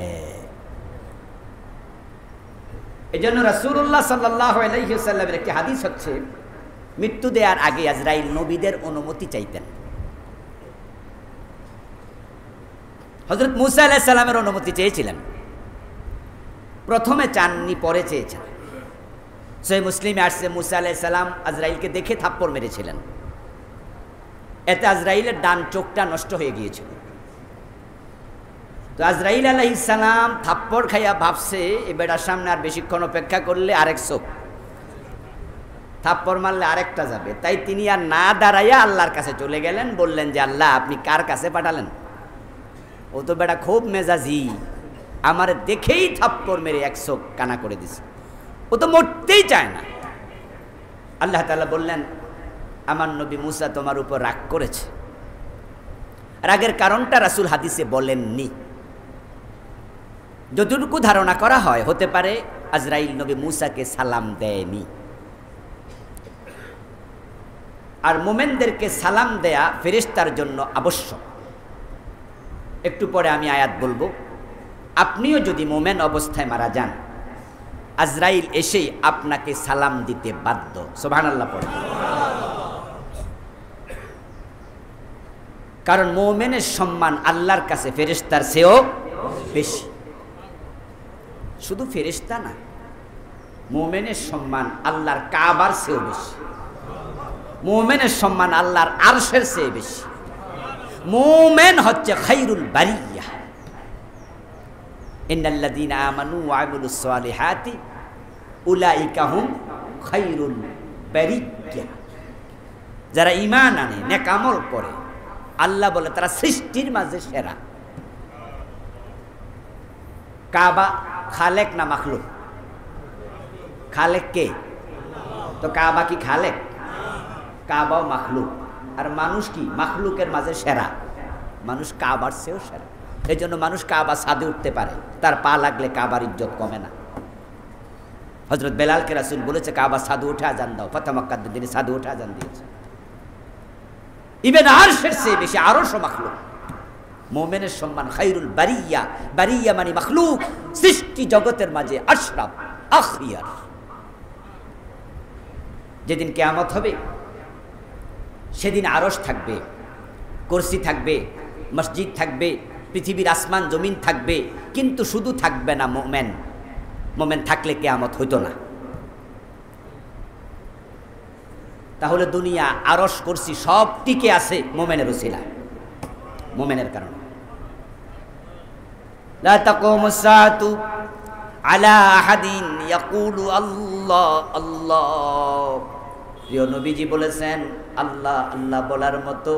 Speaker 1: এই জন্য রাসূলুল্লাহ সাল্লাল্লাহু আলাইহি ওয়াসাল্লামের একটি হাদিস হচ্ছে, মৃত্যু দেওয়ার আগে আজরাইল নবীদের অনুমতি চাইতেন। হযরত মূসা আলাইহিস সালামের অনুমতি চেয়েছিলেন, প্রথমে চাননি, পরে চেয়েছেন। সহিহ মুসলিমে আসছে, মূসা আলাইহিস সালাম আজরাইলকে দেখে থাপ্পড় মেরেছিলেন, এতে আজরাইলের ডান চোখটা নষ্ট হয়ে গিয়েছিল। তো আজরাইল আলাইহিস সালাম থাপ্পড় খাইয়া ভাবছে এ বেটার সামনে আর বেশিক্ষণ অপেক্ষা করলে আরেক চোখ, থাপ্পড় মারলে আরেকটা যাবে। তাই তিনি আর না দাঁড়াইয়া আল্লাহর কাছে চলে গেলেন, বললেন যে আল্লাহ আপনি কার কাছে পাঠালেন? ও তো বেটা খুব মেজাজি, আমার দেখেই থাপ্পড় মেরে এক চোখ কানা করে দিছে, ও তো মরতেই চায় না। আল্লাহ তাআলা বললেন, আমার নবী মূসা তোমার উপর রাগ করেছে। রাগের কারণটা রাসূল হাদিসে বলেননি। যতটুকু ধারণা করা হয়, হতে পারে আজরাইল নবী মূসাকে সালাম দেয়নি। আর মোমেনদেরকে সালাম দেয়া ফেরেশতার জন্য আবশ্যক। একটু পরে আমি আয়াত বলবো, আপনিও যদি মোমেন অবস্থায় মারা যান, আজরাইল এসেই আপনাকে সালাম দিতে বাধ্য। সুবহানাল্লাহ পড়ে। কারণ মোমেনের সম্মান আল্লাহর কাছে ফেরেশতার চেয়েও বেশি। শুধু ফেরেশতা না, মোমেনের সম্মান আল্লাহর কাবার চেয়েও বেশি, মোমেনের সম্মান আল্লাহর আরশের চেয়ে বেশি। মোমেন হচ্ছে খায়রুল বারিয়া। ইন্নাল্লাযীনা আমানু ওয়া আমিলুস সালিহাতি উলাইকা হুম খায়রুল বারিয়া। যারা ঈমান আনে, নেক আমল করে, আল্লাহ বলে তারা সৃষ্টির মাঝে সেরা। কাবা খালেক না মাখলুক? খালেক কে? তো কাবা কি খালেক? কাবাও মাখলুক। আর মানুষ কি? মাখলুকের মাঝে সেরা। মানুষ কাবার চেয়েও সেরা। এই জন্য মানুষ কাবা ছাদে উঠতে পারে, তার পা লাগলে কাবার ইজ্জত কমে না। হযরত বেলালকে রাসূল বলেছে, কাবা ছাদে উঠে আজান দাও। ফাতে মক্কার দিনে ছাদে উঠে আজান দিয়েছে। ইবেন আরশের চেয়ে বেশি আরশ মাখলুক। মোমেনের সম্মান খায়রুল বারিয়া। বারিয়া মানে মাখলুক, সৃষ্টি জগতের মাঝে আশরাফ, আখিয়ার। যেদিন কিয়ামত হবে, সেদিন আরশ থাকবে, কুরসি থাকবে, মসজিদ থাকবে, পৃথিবীর আসমান জমিন থাকবে, কিন্তু শুধু থাকবে না মোমেন। মোমেন থাকলে কিয়ামত হইতো না। তাহলে দুনিয়া, আরশ, কুরসি সব টিকে আছে মোমেনের উসিলা, মোমেনের কারণে। লা তাকুমুস সাআতু আলা আহাদিন ইয়াকুলু আল্লাহ আল্লাহ। প্রিয় নবীজি বলেছেন, আল্লাহ আল্লাহ বলার মতো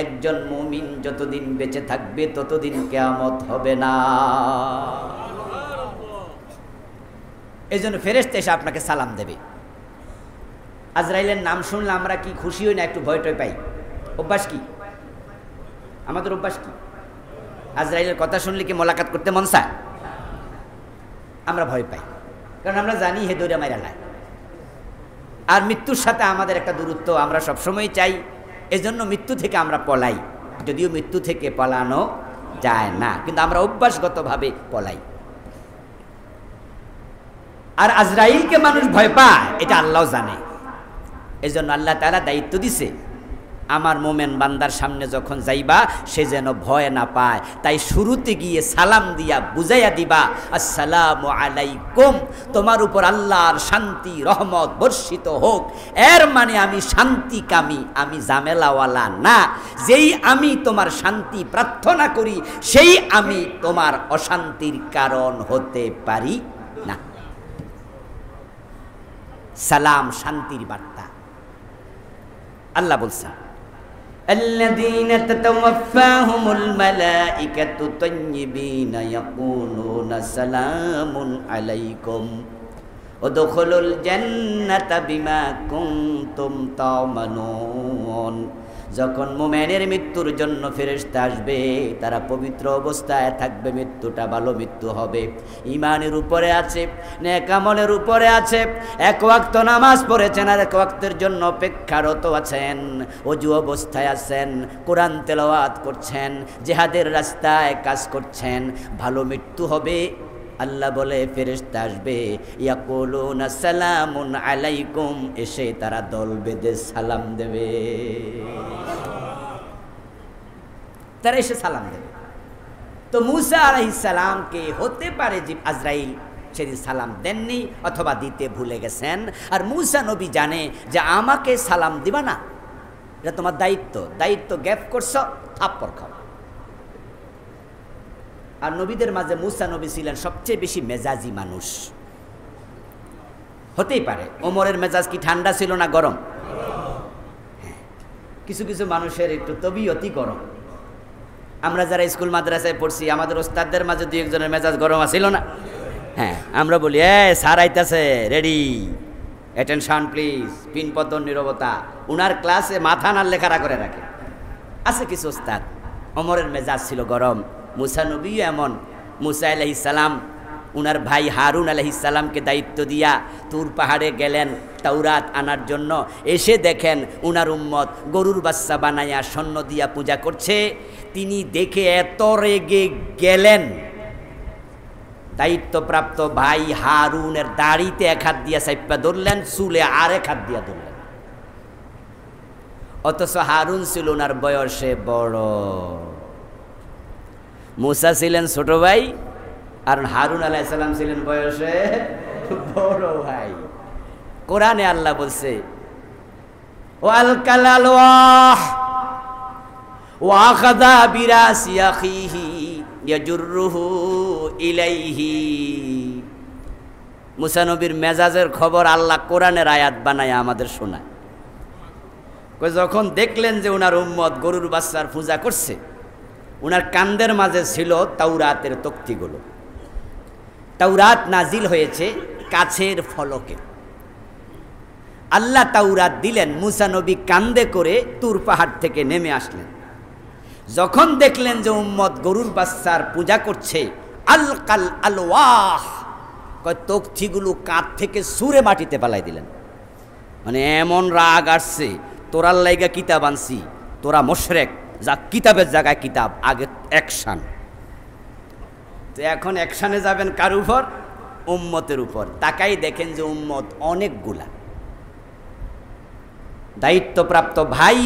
Speaker 1: একজন মুমিন যতদিন বেঁচে থাকবে ততদিন কিয়ামত হবে না। এই জন্য ফেরেশতা এসে আপনাকে সালাম দেবে। আজরাইলের নাম শুনলে আমরা কি খুশি হই না একটু ভয় টয় পাই? অভ্যাস কি আমাদের? অভ্যাস কি? আজরাইলের কথা শুনলে কি মোলাকাত করতে মন চায়? আমরা ভয় পাই, কারণ আমরা জানি হে দৌড়া মাইরা লাই। আর মৃত্যুর সাথে আমাদের একটা দূরত্ব আমরা সবসময় চাই, এজন্য মৃত্যু থেকে আমরা পলাই, যদিও মৃত্যু থেকে পলানো যায় না, কিন্তু আমরা অভ্যাসগতভাবে পলাই। আর আজরাইলকে মানুষ ভয় পায়, এটা আল্লাহ জানে। এজন্য আল্লাহ তাআলা দায়িত্ব দিছে, আমার মোমেন বান্দার সামনে যখন যাইবা সে যেন ভয় না পায়। তাই শুরুতে গিয়ে সালাম দিয়া বুঝাইয়া দিবা, আসসালামু আলাইকুম, তোমার উপর আল্লাহর শান্তি রহমত বর্ষিত হোক। এর মানে আমি শান্তিকামী, আমি ঝামেলাওয়ালা না। যেই আমি তোমার শান্তি প্রার্থনা করি, সেই আমি তোমার অশান্তির কারণ হতে পারি না। সালাম শান্তির বার্তা। আল্লাহ বলছেন, الذين تتوفاهم الملائكة طيبين يقولون سلام عليكم ادخلوا الجنة بما كنتم تعملون যখন মুমিনের মৃত্যুর জন্য ফেরেশতা আসবে তারা পবিত্র অবস্থায় থাকবে, মৃত্যুটা ভালো মৃত্যু হবে, ঈমানের উপরে আছে, নেক আমলের উপরে আছে, এক ওয়াক্ত নামাজ পড়েছেন আর এক ওয়াক্তের জন্য অপেক্ষারত আছেন, ওযু অবস্থায় আছেন, কোরআন তেলাওয়াত করছেন, জিহাদের রাস্তায় কাজ করছেন, ভালো মৃত্যু হবে। আল্লাহ বলে ফেরেশতা আসবে, ইয়াকুলুনা সালামুন আলাইকুম, এসে তারা দল বেঁধে সালাম দেবে, তারা এসে সালাম দেবে। তো মূসা আলাইহিস সালামকে হতে পারে যে আজরাইল সেদিন সালাম দেননি অথবা দিতে ভুলে গেছেন, আর মূসা নবী জানে যে আমাকে সালাম দিবা না, এটা তোমার দায়িত্ব গ্যাপ করছো, থাপ্পড় খাও। আর নবীদের মাঝে মূসা নবী ছিলেন সবচেয়ে বেশি মেজাজি মানুষ। হতেই পারে ওমরের মেজাজ কি ঠান্ডা ছিল না গরম? হ্যাঁ, কিছু কিছু মানুষের একটু তবিয়তই গরম। আমরা যারা স্কুল মাদ্রাসায় পড়ছি আমাদের ওস্তাদদের মাঝে দুই একজনের মেজাজ গরম ছিল না? হ্যাঁ, আমরা বলি স্যার আইতাছে, রেডি, অ্যাটেনশন প্লিজ, পিনপতন নীরবতা। উনার ক্লাসে মাথা না লেখারা করে রাখে। আছে কিছু ওস্তাদ, ওমরের মেজাজ ছিল গরম। মূসা নবীও এমন। মূসা আলাইহিস সালাম উনার ভাই হারুন আলাইহিস সালামকে দায়িত্ব দিয়া তুর পাহাড়ে গেলেন তাওরাত আনার জন্য। এসে দেখেন উনার উম্মত গরুর বাচ্চা বানাইয়া স্বর্ণ দিয়া পূজা করছে। তিনি দেখে এত রেগে গেলেন, দায়িত্বপ্রাপ্ত ভাই হারুনের দাড়িতে এক হাত দিয়া চাইপা ধরলেন, চুলে আর এক হাত দিয়া ধরলেন। অথচ হারুন ছিল ওনার বয়সে বড়, মূসা ছিলেন ছোট ভাই, আর হারুন আলাইহিস সালাম ছিলেন বয়সে বড় ভাই। কোরআনে আল্লাহ বলছে, ওয়াল কালালওয়াহ ওয়া আখাযা বিরাসি আখিহি ইয়াজুরুহু ইলাইহি। মূসা নবীর মেজাজের খবর আল্লাহ কোরআনের আয়াত বানায় আমাদের শোনায়। যখন দেখলেন যে ওনার উম্মত গরুর বাচ্চার পূজা করছে, ওনার কান্দের মাঝে ছিল তাওরাতের তক্তিগুলো। তাওরাত নাজিল হয়েছে কাছের ফলকে। আল্লাহ তাওরাত দিলেন, মূসা নবী কান্দে করে তুর পাহাড় থেকে নেমে আসলেন। যখন দেখলেন যে উম্মত গরুর বাচ্চার পূজা করছে, আলকাল আলওয়াহ, তক্তিগুলো কাঁধ থেকে সুরে মাটিতে পালাই দিলেন। মানে এমন রাগ আসছে, তোরার লাইগা কিতাব আনছি, তোরা মুশরিক, যা কিতাবের জায়গায় কিতাব, আগে অ্যাকশান। তো এখন অ্যাকশানে যাবেন কার উপর? উম্মতের উপর। তাকাই দেখেন যে উম্মত অনেকগুলা। দায়িত্বপ্রাপ্ত ভাই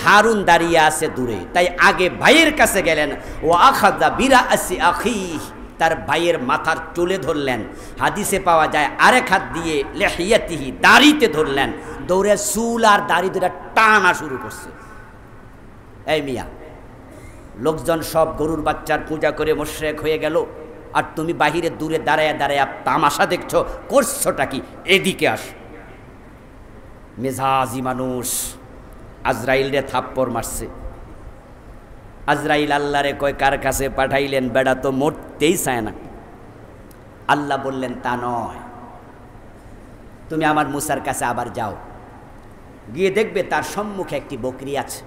Speaker 1: হারুন দাঁড়িয়ে আছে দূরে, তাই আগে ভাইয়ের কাছে গেলেন। ও আখাযা বিরাসি আখিহি, তার ভাইয়ের মাথার চুলে ধরলেন। হাদিসে পাওয়া যায় আরেক হাত দিয়ে লিহিয়াতিহি, দাড়িতে ধরলেন। দৌড়ে চুল আর দাড়ি দুটা টানা শুরু করছে। এই মিয়া, লোকজন সব গরুর বাচ্চার পূজা করে মুশরিক হয়ে গেল, আর তুমি বাহিরে দূরে দাঁড়ায় দাঁড়ায় তামাশা দেখছো, করছোটা কি? এদিকে আস। মেজাজি মানুষ আজরাইল রে থাপ্পড় মারছে। আজরাইল আল্লাহরে কয় কার কাছে পাঠাইলেন? বেড়া তো মরতেই চায় না। আল্লাহ বললেন তা নয়, তুমি আমার মূসার কাছে আবার যাও, গিয়ে দেখবে তার সম্মুখে একটি বকরি আছে।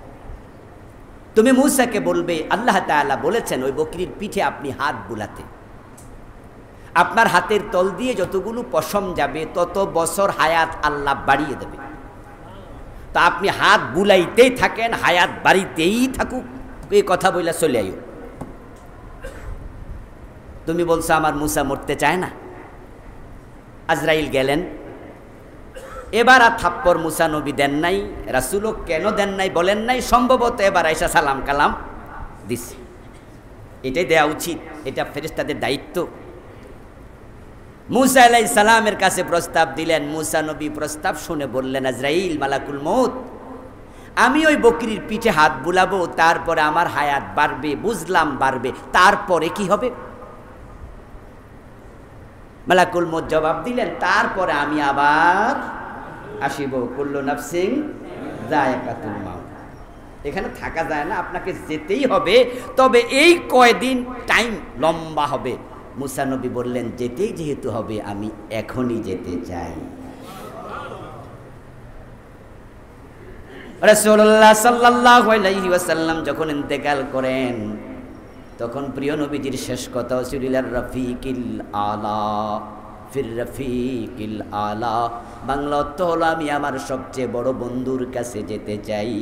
Speaker 1: তুমি মূসাকে বলবে আল্লাহ তাআলা বলেছেন ওই বকরির পিঠে আপনি হাত বুলাতে, আপনার হাতের তল দিয়ে যতগুলো পশম যাবে তত বছর হায়াত আল্লাহ বাড়িয়ে দেবে। তা আপনি হাত বুলাইতেই থাকেন, হায়াত বাড়িতেই থাকুক, এই কথা বইলা চলে আইও। তুমি বলছো আমার মূসা মরতে চায় না। আজরাইল গেলেন। এবার আর থাপ্পড় মূসা নবী দেন নাই, রাসূলও কেন দেন নাই বলেন নাই। সম্ভবত এবার আইসা সালাম কালাম দিছে, এটাই দেয়া উচিত, এটা ফেরেশতাদের দায়িত্ব। মূসা আলাইহিস সালামের কাছে প্রস্তাব দিলেন। মূসা নবী প্রস্তাব শুনে বললেন, আজরাইল মালাকুল মউত, আমি ওই বকরির পিঠে হাত বুলাবো, তারপরে আমার হায়াত বাড়বে। বুঝলাম বাড়বে, তারপরে কি হবে? মালাকুল মউত জবাব দিলেন, তারপরে আমি আবার আসিব। কুল্লু নাফসিন যায়কাতুল মাউত। এখানে থাকা যায় না, আপনাকে যেতেই হবে, তবে এই কয়দিন টাইম লম্বা হবে। মূসা নবী বললেন, যেতেই যেহেতু হবে আমি এখনই যেতে চাই। রাসূলুল্লাহ সাল্লাল্লাহু আলাইহি ওয়াসাল্লাম যখন ইন্তেকাল করেন তখন প্রিয় নবীজির শেষ কথা ছিল রফিকিল আলা, ফির রফিকিল আলা। বাংলা অর্থ হলো আমি আমার সবচেয়ে বড় বন্ধুর কাছে যেতে চাই।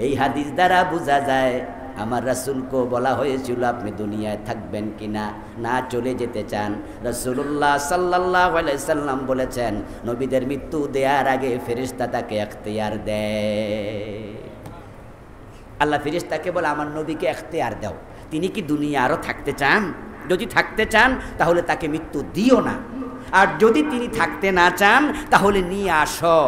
Speaker 1: এই হাদিস দ্বারা বোঝা যায় আমার রাসূলকে বলা হয়েছিল আপনি দুনিয়ায় থাকবেন কিনা, না চলে যেতে চান। রাসূলুল্লাহ সাল্লাল্লাহু আলাইহি সাল্লাম বলেছেন নবীদের মৃত্যু দেওয়ার আগে ফেরেশতা তাকে এখতিয়ার দেয়। আল্লাহ ফেরেশতাকে বলে আমার নবীকে এখতিয়ার দাও, তিনি কি দুনিয়া আরও থাকতে চান? যদি থাকতে চান তাহলে তাকে মৃত্যু দিও না, আর যদি তিনি থাকতে না চান তাহলে নিয়ে আসো।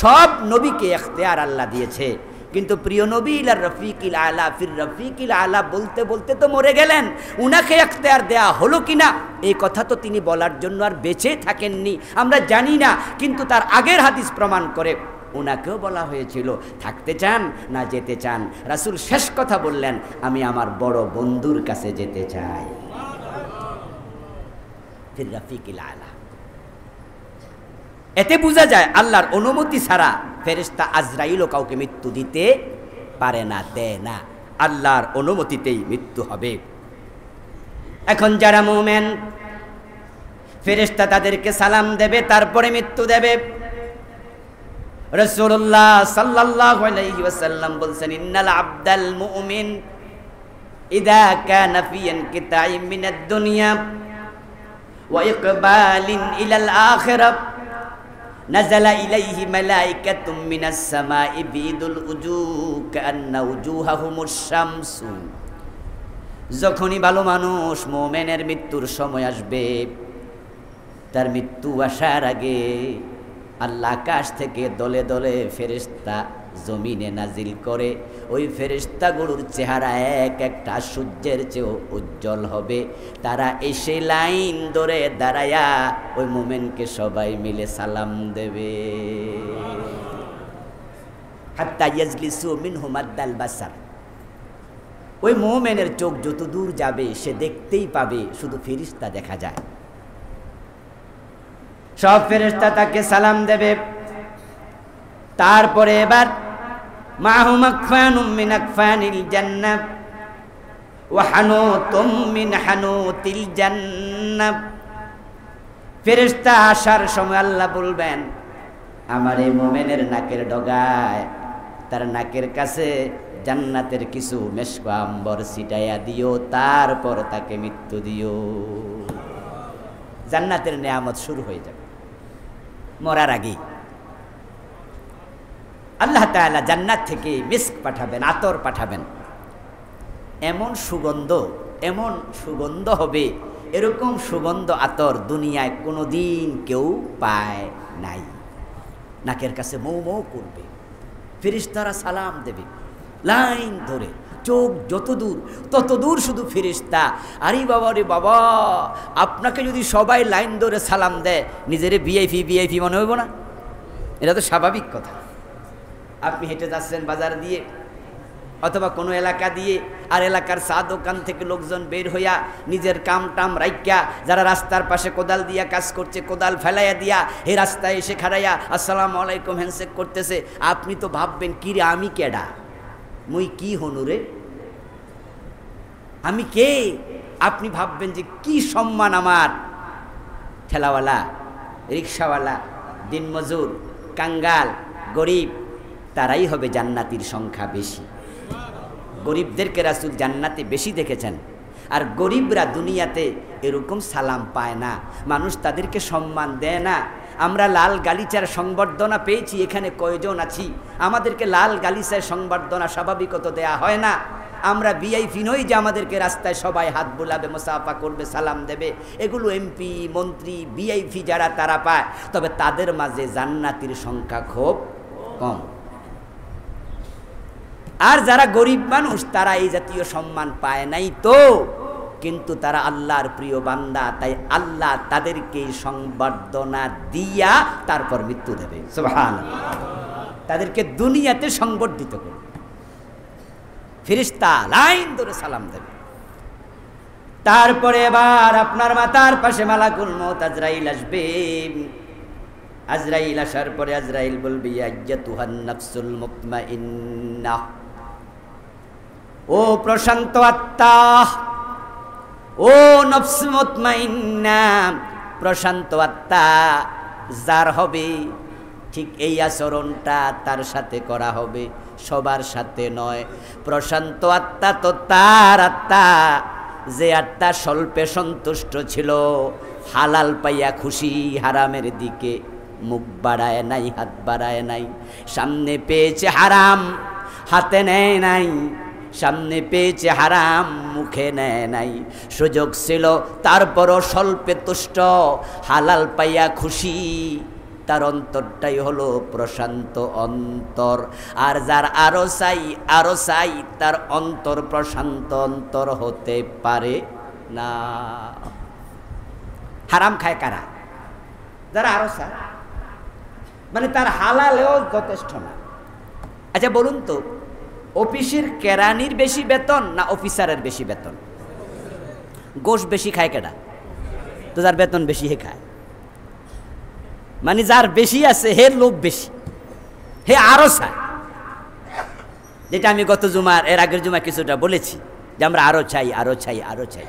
Speaker 1: সব নবীকে এখতিয়ার আল্লাহ দিয়েছে, কিন্তু প্রিয় নবী ইলা রফিকিল আলা ফির রফিকিল আলা বলতে বলতে তো মরে গেলেন, উনাকে এখতিয়ার দেয়া হলো কিনা এই কথা তো তিনি বলার জন্য আর বেঁচে থাকেননি, আমরা জানি না। কিন্তু তার আগের হাদিস প্রমাণ করে ওনাকেও বলা হয়েছিল থাকতে চান না যেতে চান। রাসূল শেষ কথা বললেন আমি আমার বড় বন্ধুর কাছে যেতে চাই। ফির রফিকিল আলা। এতে বোঝা যায় আল্লাহর অনুমতি ছাড়া ফেরেশতা আজরাইলও কাউকে মৃত্যু দিতে পারে না, দেয় না, আল্লাহর অনুমতিতেই মৃত্যু হবে। এখন যারা মুমিন ফেরেশতা তাদেরকে সালাম দেবে, তারপরে মৃত্যু দেবে। রাসূলুল্লাহ সাল্লাল্লাহু আলাইহি ওয়াসাল্লাম বলেন ইন্নাল আবদাল মুমিন ইযা কানা ফি ইনকিতাইম মিনাদ দুনিয়া ওয়া ইকবালিন ইলাল আখিরাহ নাযালা ইলাইহি মালাইকাতুম মিনাস সামাই বিদুল উজুহ কান্না উজুহাহুমুশ শামসু। যখনই ভালো মানুষ মুমিনের মৃত্যুর সময় আসবে, তার মৃত্যু আসার আগে আল্লাহ আকাশ থেকে দলে দলে ফেরেশতা জমিনে নাজিল করে। ওই ফেরেশতাগুলোর চেহারা এক একটা সূর্যের চেয়েও উজ্জ্বল হবে। তারা এসে লাইন ধরে দাঁড়ায়া ওই মোমেনকে সবাই মিলে সালাম দেবে। হাত্তা ইয়াজলিসু মিনহু মাদ্দাল বাসার। ওই মোমেনের চোখ যত দূর যাবে সে দেখতেই পাবে শুধু ফেরেশতা দেখা যায়। সব ফেরেশতা তাকে সালাম দেবে। তারপরে এবার মাহুম আকফানুম মিন আকফানিল জান্নাহ ওয়া হানুতুম মিন হানুতিল জান্নাহ। ফেরেশতা আসার সময় আল্লাহ বলবেন আমার এই মুমিনের নাকের ডগায়, তার নাকের কাছে জান্নাতের কিছু মেশক আম্বর ছিটাইয়া দিও, তারপর তাকে মৃত্যু দিও। জান্নাতের নেয়ামত শুরু হয়ে যাবে মরার আগেই। আল্লাহ তাআলা জান্নাত থেকে মিস্ক পাঠাবেন, আতর পাঠাবেন, এমন সুগন্ধ হবে, এরকম সুগন্ধ আতর দুনিয়ায় কোনোদিন কেউ পায় নাই। নাকের কাছে মৌ মৌ করবে, ফেরেশতারা সালাম দেবে লাইন ধরে, চোখ যত দূর তত দূর শুধু ফেরেশতা। আরে বাবা রে বাবা, আপনাকে যদি সবাই লাইন ধরে সালাম দেয় নিজের ভিআইপি মনে হইব না? এটা তো স্বাভাবিক কথা। আপনি হেঁটে যাচ্ছেন বাজার দিয়ে অথবা কোনো এলাকা দিয়ে, আর এলাকার চা দোকান থেকে লোকজন বের হইয়া নিজের কাম টাম রাইকা, যারা রাস্তার পাশে কোদাল দিয়া কাজ করছে কোদাল ফেলাইয়া দিয়া এই রাস্তায় এসে খাড়াইয়া আসসালামু আলাইকুম হ্যান্ডশেক করতেছে। আপনি তো ভাববেন কি রে আমি কেডা, মুই কি হনুরে, আমি কে? আপনি ভাববেন যে কি সম্মান আমার। ঠেলাওয়ালা, রিক্সাওয়ালা, দিনমজুর, কাঙ্গাল, গরিব, তারাই হবে জান্নাতীর সংখ্যা বেশি। গরিবদেরকে রাসূল জান্নাতে বেশি দেখেছেন, আর গরিবরা দুনিয়াতে এরকম সালাম পায় না, মানুষ তাদেরকে সম্মান দেয় না। আমরা লাল গালিচার সংবর্ধনা পেয়েছি, এখানে কয়জন আছি, আমাদেরকে লাল গালিচার সংবর্ধনা স্বাভাবিকত দেয়া হয় না। আমরা ভিআইপি নই যে আমাদেরকে রাস্তায় সবাই হাত বোলাবে, মুসাফা করবে, সালাম দেবে। এগুলো এমপি, মন্ত্রী, ভিআইপি যারা তারা পায়, তবে তাদের মাঝে জান্নাতীর সংখ্যা খুব কম। আর যারা গরিব মানুষ তারা এই জাতীয় সম্মান পায় নাই তো, কিন্তু তারা আল্লাহর প্রিয় বান্দা, তাই আল্লাহ তাদেরকে সংবর্ধনা দিয়া তারপর মৃত্যু দেবে। সুবহানাল্লাহ, তাদেরকে দুনিয়াতে সংবর্ধিত করবে। ফেরেশতা লাইন ধরে সালাম দেবে। তারপরে এবার আপনার মাথার পাশে মালাকুল মউত আজরাইল আসবে। আজরাইল আসার পরে আজরাইল বলবে ইয়া আইয়াতুহান নাফসুল মুতমাইন্নাহ, ও প্রশান্ত আত্মা, ও নফস মুতমাইন্না, প্রশান্ত আত্মা যার হবে ঠিক এই আচরণটা তার সাথে করা হবে, সবার সাথে নয়। প্রশান্ত আত্মা তো তার আত্মা যে আত্মা স্বল্পে সন্তুষ্ট ছিল, হালাল পাইয়া খুশি, হারামের দিকে মুখ বাড়ায় নাই, হাত বাড়ায় নাই। সামনে পেয়েছে হারাম, হাতে নেয় নাই, সামনে পেয়েছে হারাম, মুখে নেয় নাই। সুযোগ ছিল তারপরও স্বল্পে তুষ্ট, হালাল পাইয়া খুশি, তার অন্তরটাই হলো প্রশান্ত অন্তর। আর যার আরো চাই তার অন্তর প্রশান্ত অন্তর হতে পারে না। হারাম খায় কারা? যারা আরো চায়, মানে তার হালালেও যথেষ্ট না। আচ্ছা বলুন তো, অফিসের কেরানির বেশি বেতন না অফিসারের বেশি বেতন? গোশ বেশি খায় কেডা? তো যার বেতন বেশি হে খায়। মানে যার বেশি আছে হে লোভ বেশি, হে আরো চায়। যেটা আমি গত জুমার এর আগের জুমা কিছুটা বলেছি যে আমরা আরো চাই, আরো চাই, আরো চাই।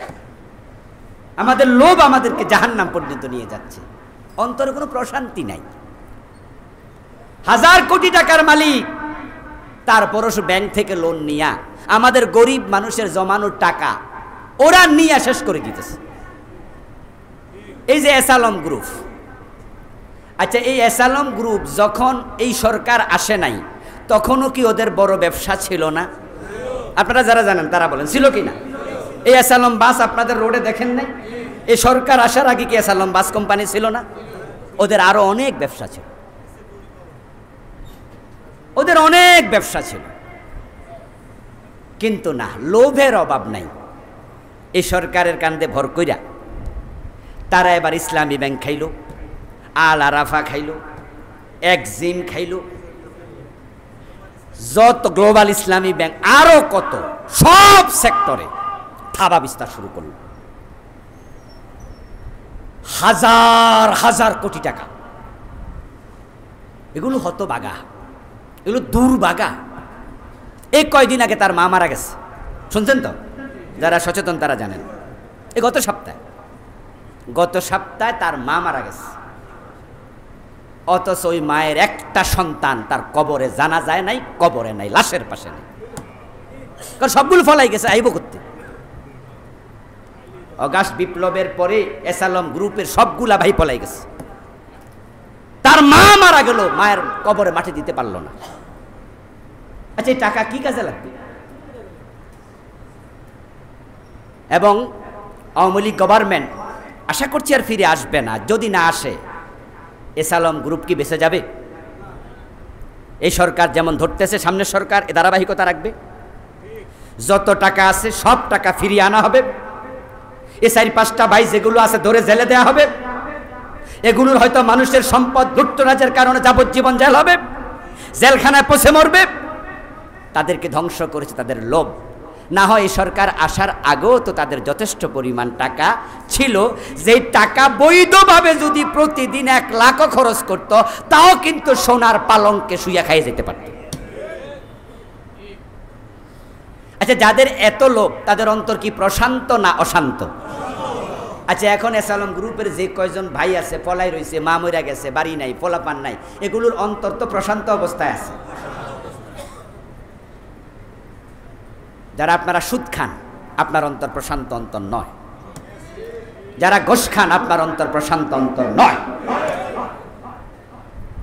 Speaker 1: আমাদের লোভ আমাদেরকে জাহান্নাম পর্যন্ত নিয়ে যাচ্ছে। অন্তরে কোনো প্রশান্তি নাই। হাজার কোটি টাকার মালিক, তারপরও ব্যাংক থেকে লোন নিয়া আমাদের গরিব মানুষের জমানোর টাকা ওরা নিয়ে শেষ করে দিতেছে। এই যে এসালম গ্রুপ, আচ্ছা এই এসালম গ্রুপ যখন এই সরকার আসে নাই তখনও কি ওদের বড় ব্যবসা ছিল না? আপনারা যারা জানেন তারা বলেন ছিল কি না? এই এসালম বাস আপনাদের রোডে দেখেন নাই? এই সরকার আসার আগে কি এসালম বাস কোম্পানি ছিল না? ওদের আরো অনেক ব্যবসা ছিল, ওদের অনেক ব্যবসা ছিল। কিন্তু না, লোভের অভাব নাই। এই সরকারের কান্দে ভর কইরা তারা এবার ইসলামী ব্যাংক খাইল, আল আরাফা খাইল, এক্সিম খাইল, যত গ্লোবাল ইসলামী ব্যাংক আরো কত সব সেক্টরে থাবা বিস্তার শুরু করল। হাজার হাজার কোটি টাকা, এগুলো হতভাগা, এগুলো দুর্ভাগা। এই কয়দিন আগে তার মা মারা গেছে, শুনছেন তো? যারা সচেতন তারা জানেন। এই গত সপ্তাহে তার মা মারা গেছে। অথচ ওই মায়ের একটা সন্তান তার কবরে জানা যায় নাই, কবরে নাই, লাশের পাশে নেই। কারণ সবগুলো ফলাই গেছে, আইব করতে। অগাস্ট বিপ্লবের পরে এসালম গ্রুপের সবগুলা ভাই পলাই গেছে। তার মা মারা গেল, মায়ের কবরে মাটি দিতে পারলো না। আচ্ছা এই টাকা কি কাজে লাগবে? এবং আওয়ামী লীগ গভর্নমেন্ট আশা করছি আর ফিরে আসবে না। যদি না আসে, এসালম গ্রুপ কি বেঁচে যাবে? এই সরকার যেমন ধরতেছে, সামনের সরকার এ ধারাবাহিকতা রাখবে। যত টাকা আছে সব টাকা ফিরিয়ে আনা হবে। এ 4-5টা ভাই যেগুলো আছে ধরে জেলে দেওয়া হবে। এগুলোর হয়তো মানুষের সম্পদ লুটতরাজের কারণে যাবজ্জীবন জেল হবে, জেলখানায় পচে মরবে। তাদেরকে ধ্বংস করেছে তাদের লোভ। না হয় এই সরকার আসার আগেও তো তাদের যথেষ্ট পরিমাণ টাকা ছিল, যেই টাকা বৈধভাবে যদি প্রতিদিন 1 লাখও খরচ করত, তাও কিন্তু সোনার পালঙ্কে শুইয়া খাইয়ে যেতে পারত। আচ্ছা যাদের এত লোভ, তাদের অন্তর কি প্রশান্ত না অশান্ত? আচ্ছা এখন এসালম গ্রুপের যে কয়জন ভাই আছে, পলাই রয়েছে, মা মরা গেছে, বাড়ি নাই, পোলাপান নাই, এগুলোর অন্তর তো প্রশান্ত অবস্থায় আছে। যারা আপনারা সুদ খান, আপনার অন্তর প্রশান্ত অন্তর নয়। যারা ঘোষ খান, আপনার অন্তর প্রশান্ত অন্তর নয়।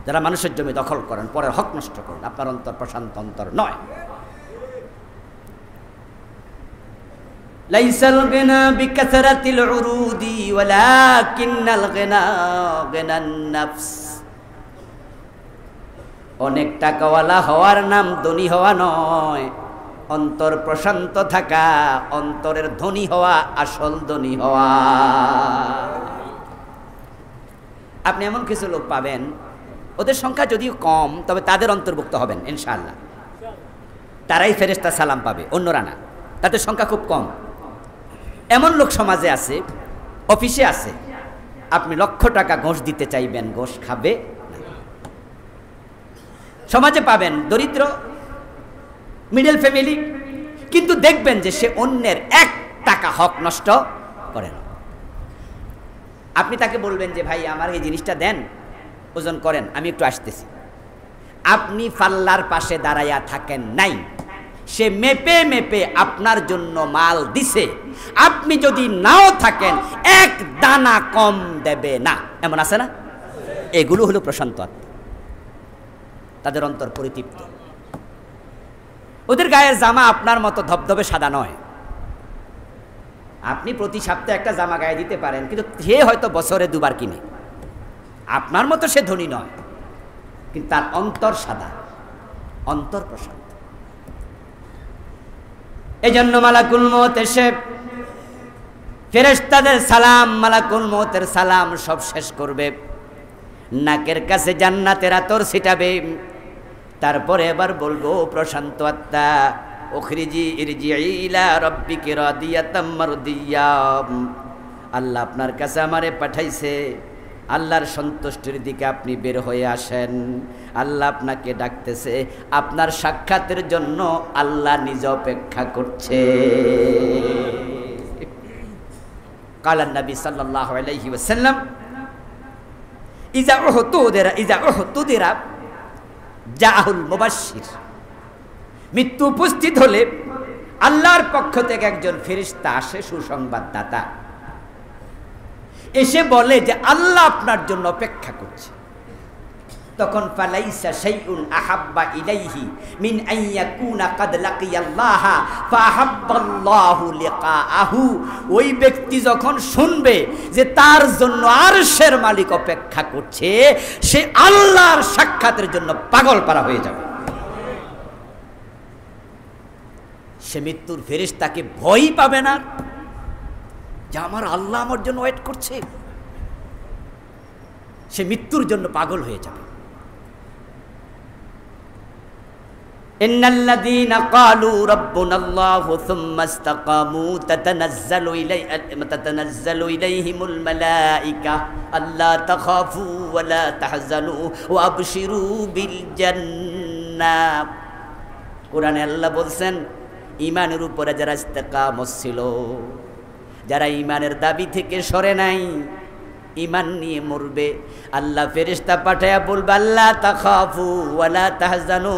Speaker 1: যারা মানুষের জমি দখল করেন, পরের হক নষ্ট করেন, আপনার অন্তর প্রশান্ত অন্তর নয়। লাইসাল গিনা বিকাসরাতিল উরুদি ওয়ালাকিন্নাল গিনা গিনান নাফস। অনেক টাকাওয়ালা হওয়ার নাম ধনী হওয়া নয়, অন্তর প্রশান্ত থাকা, অন্তরের ধনী হওয়া আসল ধনী হওয়া। আপনি এমন কিছু লোক পাবেন, ওদের সংখ্যা যদিও কম, তবে তাদের অন্তর্ভুক্ত হবেন ইনশাআল্লাহ। তারাই ফেরেশতা সালাম পাবে, অন্যরা না। তাদের সংখ্যা খুব কম। এমন লোক সমাজে আছে, অফিসে আছে, আপনি লক্ষ টাকা ঘোষ দিতে চাইবেন, ঘোষ খাবে সমাজে পাবেন দরিদ্র মিডল ফ্যামিলি, কিন্তু দেখবেন যে সে অন্যের 1 টাকা হক নষ্ট করে না। আপনি তাকে বলবেন যে ভাই আমার এই জিনিসটা দেন, ওজন করেন, আমি একটু আসতেছি। আপনি পাল্লার পাশে দাঁড়াইয়া থাকেন নাই, সে মেপে মেপে আপনার জন্য মাল দিছে, আপনি যদি নাও থাকেন 1 দানা কম দেবে না, এমন আছে না? এগুলো হলো প্রশান্ত আত্মা, তাদের অন্তর পরিতৃপ্ত। ওদের গায়ের জামা আপনার মতো ধবধবে সাদা নয়। আপনি প্রতি সপ্তাহে একটা জামা গায়ে দিতে পারেন, কিন্তু সে হয়তো বছরে 2 বার কিনে। আপনার মতো সে ধনী নয়, কিন্তু তার অন্তর সাদা, অন্তর প্রশান্ত। এই জন্য মালাকুল মউত এসে ফেরেশতাদের সালাম, মালাকুল মউতের সালাম সব শেষ করবে, নাকের কাছে জান্নাতের আতর ছিটাবে, তারপরে এবার বলবো প্রশান্ত আত্মা উখরিজি ইরজিই ইলা রাব্বিকি রাদিয়াতাম মারদিয়া, আল্লাহ আপনার কাছে আমারে পাঠাইছে, আল্লাহর সন্তুষ্টির দিকে আপনি বের হয়ে আসেন। আল্লাহ আপনাকে ডাকতেছে, আপনার সাক্ষাতের জন্য আল্লাহ নিজে অপেক্ষা করছে। কালান নবী সাল্লাল্লাহু আলাইহি ওয়াসাল্লাম ইজা উহতুদিরা জাহুল মুবাশশির, মৃত্যু উপস্থিত হলে আল্লাহর পক্ষ থেকে একজন ফেরেশতা আসে, সুসংবাদদাতা, এসে বলে যে আল্লাহ আপনার জন্য অপেক্ষা করছে। তখন ফালাইসা শাইউন আহাব্বা ইলাইহি মিন আন ইয়াকুনা কাদ লাকিয়াল্লাহা ফাহাব্বাল্লাহু লিকাআহু, ওই ব্যক্তি যখন শুনবে যে তার জন্য আরশের মালিক অপেক্ষা করছে, সে আল্লাহর সাক্ষাতের জন্য পাগল পারা হয়ে যাবে। সে মৃত্যুর ফেরেশতাকে ভয় পাবে না যে আমার আল্লাহ আমার জন্য ওয়েট করছে, সে মৃত্যুর জন্য পাগল হয়ে যাবে। ইন্নাল্লাযীনা ক্বালু রাব্বুনাল্লাহু সুম্মা ইসতাকামু তাতানাজ্জালু ইলাইহিমুল মালায়েকা আল্লা তাখাফু ওয়া লা তাহজানু ওয়া আবশিরু বিল জান্নাহ। কোরআনে আল্লাহ বলছেন, ঈমানের উপরে যারা ইস্তেকামত ছিল, যারা ঈমানের দাবি থেকে সরে নাই, ঈমান নিয়ে মরবে, আল্লাহ ফেরেশতা পাঠায়া বলবে আল্লাহ তাখাফু ওয়া লা তাহজানু,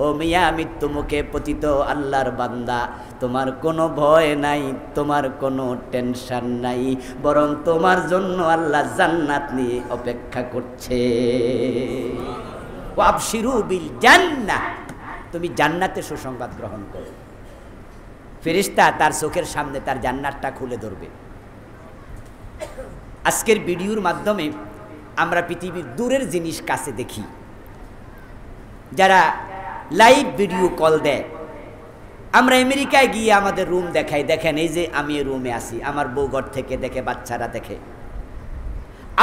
Speaker 1: ও মিয়া মৃত্যু মুখে পতিত আল্লাহর বান্দা, তোমার কোনো ভয় নাই, তোমার কোনো টেনশন নাই, বরং তোমার জন্য আল্লাহ জান্নাত নিয়ে অপেক্ষা করছে। ওয়া আবশিরু বিল জান্নাহ, তুমি জান্নাতের সুসংবাদ গ্রহণ করো। ফেরেশতা তার চোখের সামনে তার জান্নাতটা খুলে ধরবে। আজকের ভিডিওর মাধ্যমে আমরা পৃথিবীর দূরের জিনিস কাছে দেখি। যারা লাইভ ভিডিও কল দেয়, আমরা আমেরিকায় গিয়ে আমাদের রুম দেখাই, দেখেন এই যে আমি এই রুমে আছি, আমার বউ ঘর থেকে দেখে, বাচ্চারা দেখে।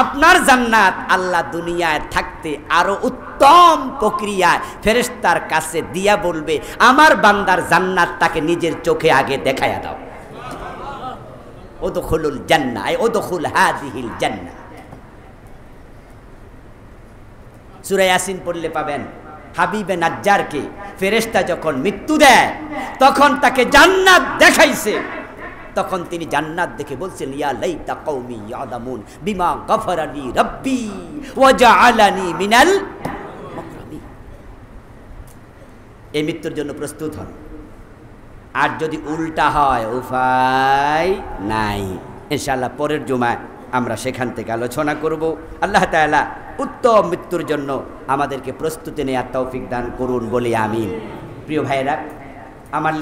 Speaker 1: আপনার জান্নাত আল্লাহ দুনিয়ায় থাকতে আরো উত্তম প্রক্রিয়ায় ফেরেশতার কাছে দিয়া বলবে, আমার বান্দার জান্নাত তাকে নিজের চোখে আগে দেখায়া দাও। উদখুলুল জান্নাহ, উদখুল হাযিহিল জান্নাহ। সূরা ইয়াসিন পড়লে পাবেন, হাবিবে নাজ্জারকে ফেরেশতা যখন মৃত্যু দেয় তখন তাকে জান্নাত দেখাইছে, তখন তিনি জান্নাত দেখে বলছেন ইয়া লাইতা কওমি ইয়ালামুন বিমা গফারালি রাব্বি ওয়া জাআলানি মিনাল মুকরামিন। এই মৃত্যুর জন্য প্রস্তুত হন। আর যদি উল্টা হয় উপায় নাই। ইনশাআল্লাহ পরের জুমায় আমরা সেখান থেকে আলোচনা করব। আল্লাহ তাআলা উত্তম মৃত্যুর জন্য আমাদেরকে প্রস্তুতি নেওয়ার তৌফিক দান করুন বলি আমিন। প্রিয় ভাইয়েরা, আমার